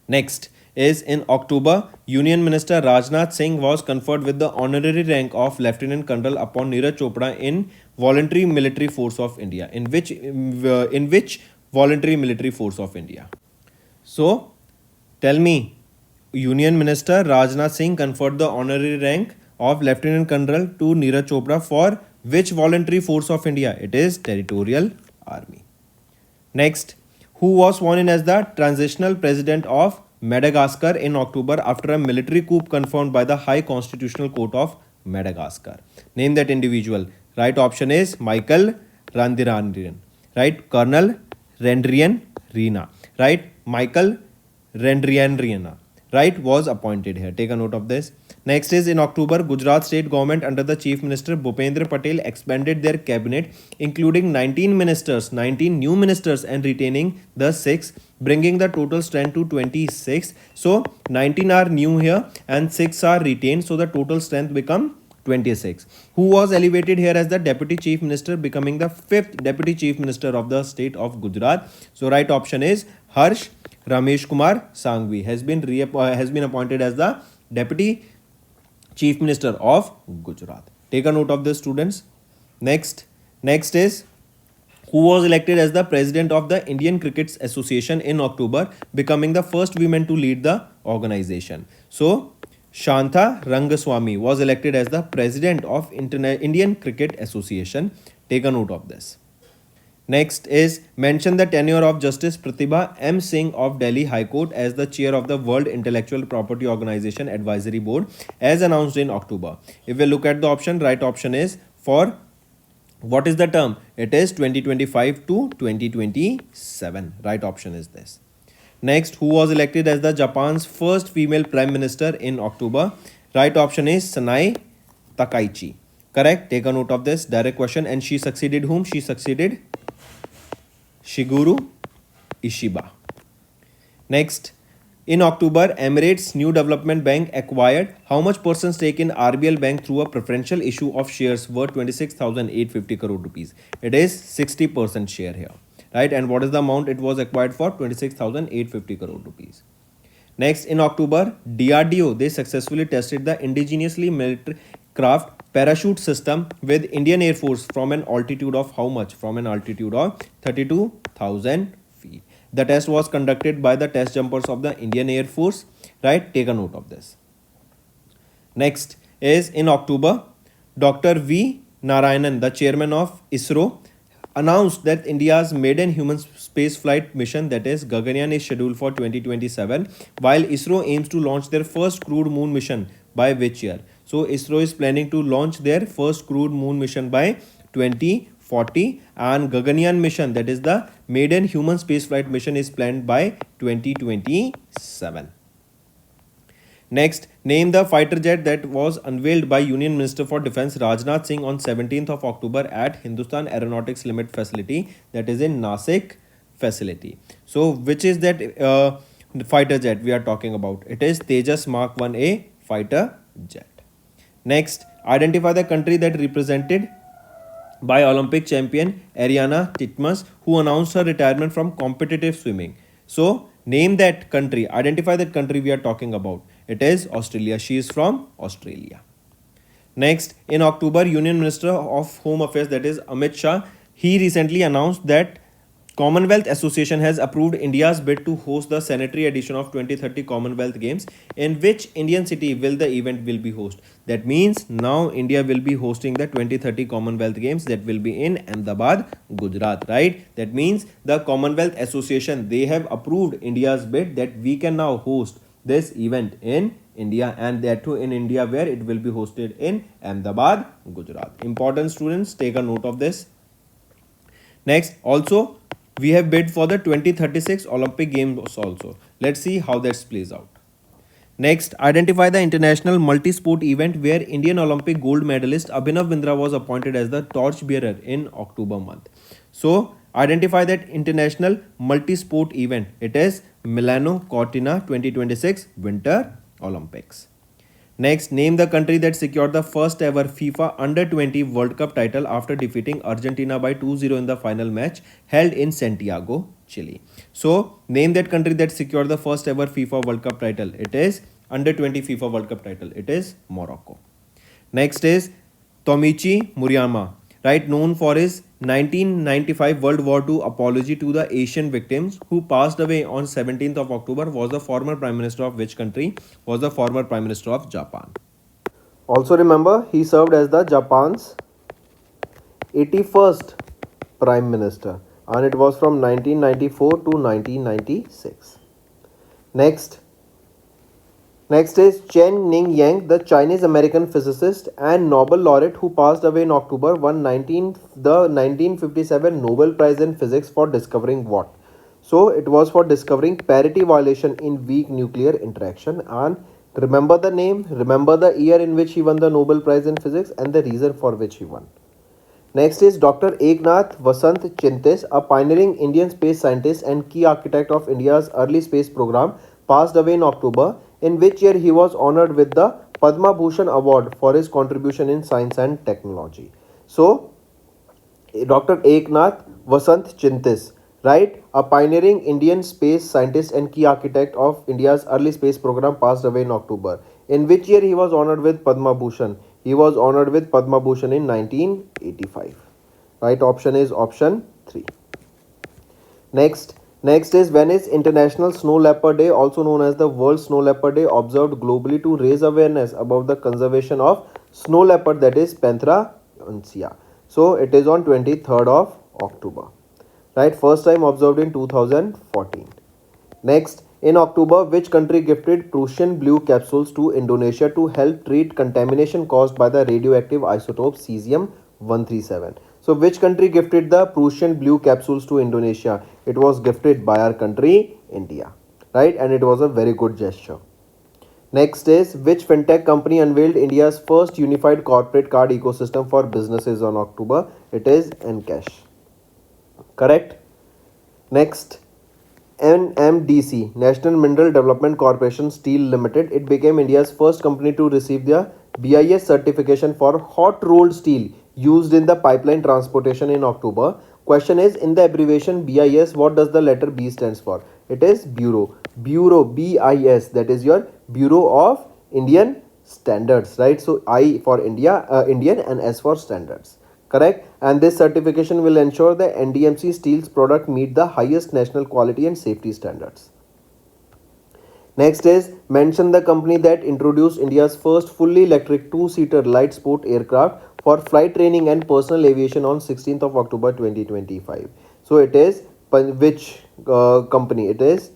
Next is, in October, Union Minister Rajnath Singh was conferred with the honorary rank of Lieutenant Colonel upon Neeraj Chopra in Voluntary Military Force of India. In which Voluntary Military Force of India? So, tell me, Union Minister Rajnath Singh conferred the honorary rank of Lieutenant Colonel to Neeraj Chopra for which voluntary force of India? It is Territorial Army. Next, who was sworn in as the transitional president of Madagascar in October after a military coup confirmed by the High Constitutional Court of Madagascar. Name that individual. Right option is Michael Randirandrian. Right? Colonel Rendrian Rina. Right? Michael Rendrian Rina. Right? Was appointed here. Take a note of this. Next is in October, Gujarat state government under the Chief Minister Bhupendra Patel expanded their cabinet, including 19 ministers, 19 new ministers, and retaining the 6, bringing the total strength to 26. So 19 are new here and 6 are retained. So the total strength become 26. Who was elevated here as the Deputy Chief Minister, becoming the 5th Deputy Chief Minister of the state of Gujarat. So right option is Harsh Ramesh Kumar Sanghvi has been appointed as the Deputy Chief Minister of Gujarat. Take a note of this, students. Next is who was elected as the President of the Indian Cricket Association in October, becoming the first woman to lead the organization. So Shantha Rangaswamy was elected as the President of Indian Cricket Association. Take a note of this. Next is mention the tenure of Justice Pratibha M. Singh of Delhi High Court as the chair of the World Intellectual Property Organization Advisory Board as announced in October. If we look at the option, right option is for what is the term? It is 2025 to 2027. Right option is this. Next, who was elected as the Japan's first female Prime Minister in October? Right option is Sanai Takaichi. Correct? Take a note of this. Direct question. And she succeeded whom? She succeeded Shigeru Ishiba. Next, in October, Emirates New Development Bank acquired how much % stake in RBL Bank through a preferential issue of shares worth 26,850 crore rupees. It is 60% share here, right? And what is the amount it was acquired for? 26,850 crore rupees. Next, in October, DRDO, they successfully tested the indigenously military craft parachute system with Indian Air Force from an altitude of how much? From an altitude of 32,000 feet. The test was conducted by the test jumpers of the Indian Air Force, right? Take a note of this. Next is in October, Dr. V. Narayanan, the chairman of ISRO, announced that India's maiden human space flight mission, that is Gaganyaan, is scheduled for 2027, while ISRO aims to launch their first crewed moon mission by which year? So ISRO is planning to launch their first crewed moon mission by 2040, and Gaganyaan mission, that is the maiden human space flight mission, is planned by 2027. Next, name the fighter jet that was unveiled by Union Minister for Defence Rajnath Singh on 17th of October at Hindustan Aeronautics Limited facility, that is in Nasik facility. So which is that fighter jet we are talking about? It is Tejas Mark 1A fighter jet. Next, identify the country that represented by Olympic champion Ariana Titmus, who announced her retirement from competitive swimming. So name that country, identify that country we are talking about. It is Australia. She is from Australia. Next, in October, Union Minister of Home Affairs, that is Amit Shah, he recently announced that Commonwealth Association has approved India's bid to host the sanitary edition of 2030 Commonwealth Games. In which Indian city will the event will be hosted? That means now India will be hosting the 2030 Commonwealth Games, that will be in Ahmedabad, Gujarat, right? That means the Commonwealth Association, they have approved India's bid that we can now host this event in India, and that too in India, where it will be hosted in Ahmedabad, Gujarat. Important students, take a note of this. Next, also we have bid for the 2036 Olympic Games also. Let's see how that plays out. Next, identify the international multi-sport event where Indian Olympic gold medalist Abhinav Bindra was appointed as the torch bearer in October month. So, identify that international multi-sport event. It is Milano Cortina 2026 Winter Olympics. Next, name the country that secured the first ever FIFA Under-20 World Cup title after defeating Argentina by 2-0 in the final match held in Santiago, Chile. So, name that country that secured the first ever FIFA World Cup title. It is Under-20 FIFA World Cup title. It is Morocco. Next is Tomichi Murayama, right, known for his 1995 World War II apology to the Asian victims who passed away on 17th of October, was the former Prime Minister of which country? Was the former Prime Minister of Japan. Also remember, he served as the Japan's 81st Prime Minister, and it was from 1994 to 1996. Next, Next is Chen Ning Yang, the Chinese American physicist and Nobel laureate who passed away in October, won the 1957 Nobel Prize in Physics for discovering what? So it was for discovering parity violation in weak nuclear interaction. And remember the name, remember the year in which he won the Nobel Prize in Physics and the reason for which he won. Next is Dr. Eknath Vasant Chintis, a pioneering Indian space scientist and key architect of India's early space program, passed away in October, in which year he was honored with the Padma Bhushan Award for his contribution in science and technology. So, Dr. Eknath Vasant Chintis, right? A pioneering Indian space scientist and key architect of India's early space program, passed away in October. In which year he was honored with Padma Bhushan? He was honored with Padma Bhushan in 1985. Right option is option 3. Next is, when is International Snow Leopard Day, also known as the World Snow Leopard Day, observed globally to raise awareness about the conservation of snow leopard, that is Panthera uncia. So it is on 23rd of October. Right, first time observed in 2014. Next, in October, which country gifted Prussian blue capsules to Indonesia to help treat contamination caused by the radioactive isotope cesium-137? So which country gifted the Prussian blue capsules to Indonesia? It was gifted by our country, India. Right, and it was a very good gesture. Next is, which fintech company unveiled India's first unified corporate card ecosystem for businesses on October? It is Encash. Correct. Next, NMDC, National Mineral Development Corporation Steel Limited. It became India's first company to receive the BIS certification for hot rolled steel used in the pipeline transportation in October. Question is, in the abbreviation BIS, what does the letter B stands for? It is Bureau. Bureau, BIS, that is your Bureau of Indian Standards, right? So I for India, Indian, and S for standards. Correct. And this certification will ensure the NDMC steel's product meet the highest national quality and safety standards. Next is, mention the company that introduced India's first fully electric two-seater light sport aircraft for flight training and personal aviation on 16th of October 2025. So it is which company? It is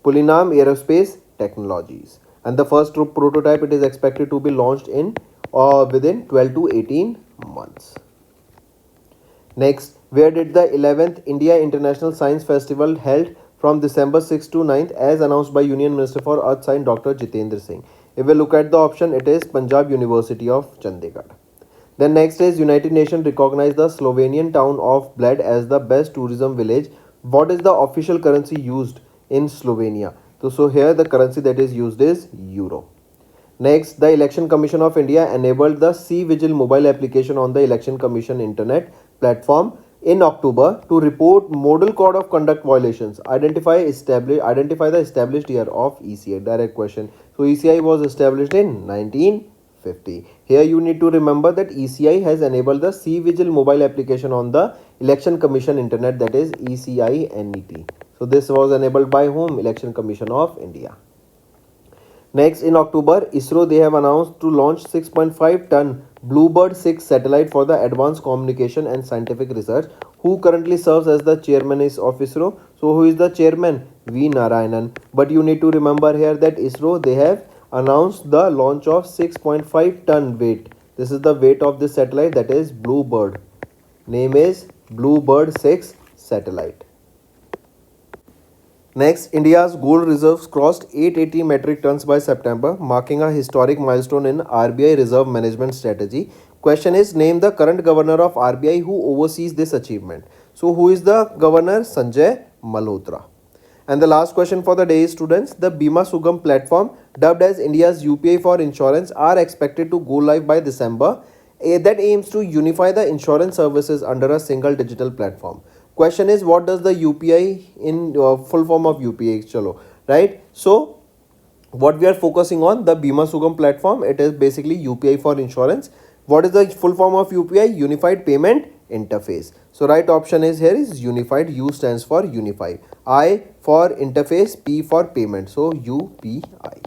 Pulinam Aerospace Technologies. And the first prototype, it is expected to be launched in within 12 to 18 months. Next, where did the 11th India International Science Festival held from December 6th to 9th as announced by Union Minister for Earth Science Dr. Jitendra Singh? If we look at the option, it is Punjab University of Chandigarh. Then next is, United Nations recognized the Slovenian town of Bled as the best tourism village. What is the official currency used in Slovenia? So here the currency that is used is Euro. Next, the Election Commission of India enabled the C-Vigil mobile application on the Election Commission internet platform in October to report model code of conduct violations. Identify the established year of ECI. Direct question. So ECI was established in 1950. Here you need to remember that ECI has enabled the C-Vigil mobile application on the Election Commission internet, that is ECINET. So this was enabled by whom? Election Commission of India. Next, in October, ISRO, they have announced to launch 6.5 ton Bluebird 6 satellite for the advanced communication and scientific research. Who currently serves as the chairman of ISRO? So who is the chairman? V. Narayanan. But you need to remember here that ISRO, they have announced the launch of 6.5 ton weight. This is the weight of this satellite, that is Bluebird. Name is Bluebird 6 satellite. Next, India's gold reserves crossed 880 metric tons by September, marking a historic milestone in RBI reserve management strategy. Question is, name the current governor of RBI who oversees this achievement. So who is the governor? Sanjay Malhotra. And the last question for the day is, students, the Bima Sugam platform, dubbed as India's UPI for insurance, are expected to go live by December. That aims to unify the insurance services under a single digital platform. Question is, what does the UPI in full form of UPI? Chalo, right? So what we are focusing on, the Bima Sugam platform, it is basically UPI for insurance. What is the full form of UPI? Unified Payment Interface. So right option is here is unified. U stands for unify, I for interface, P for payment. So UPI.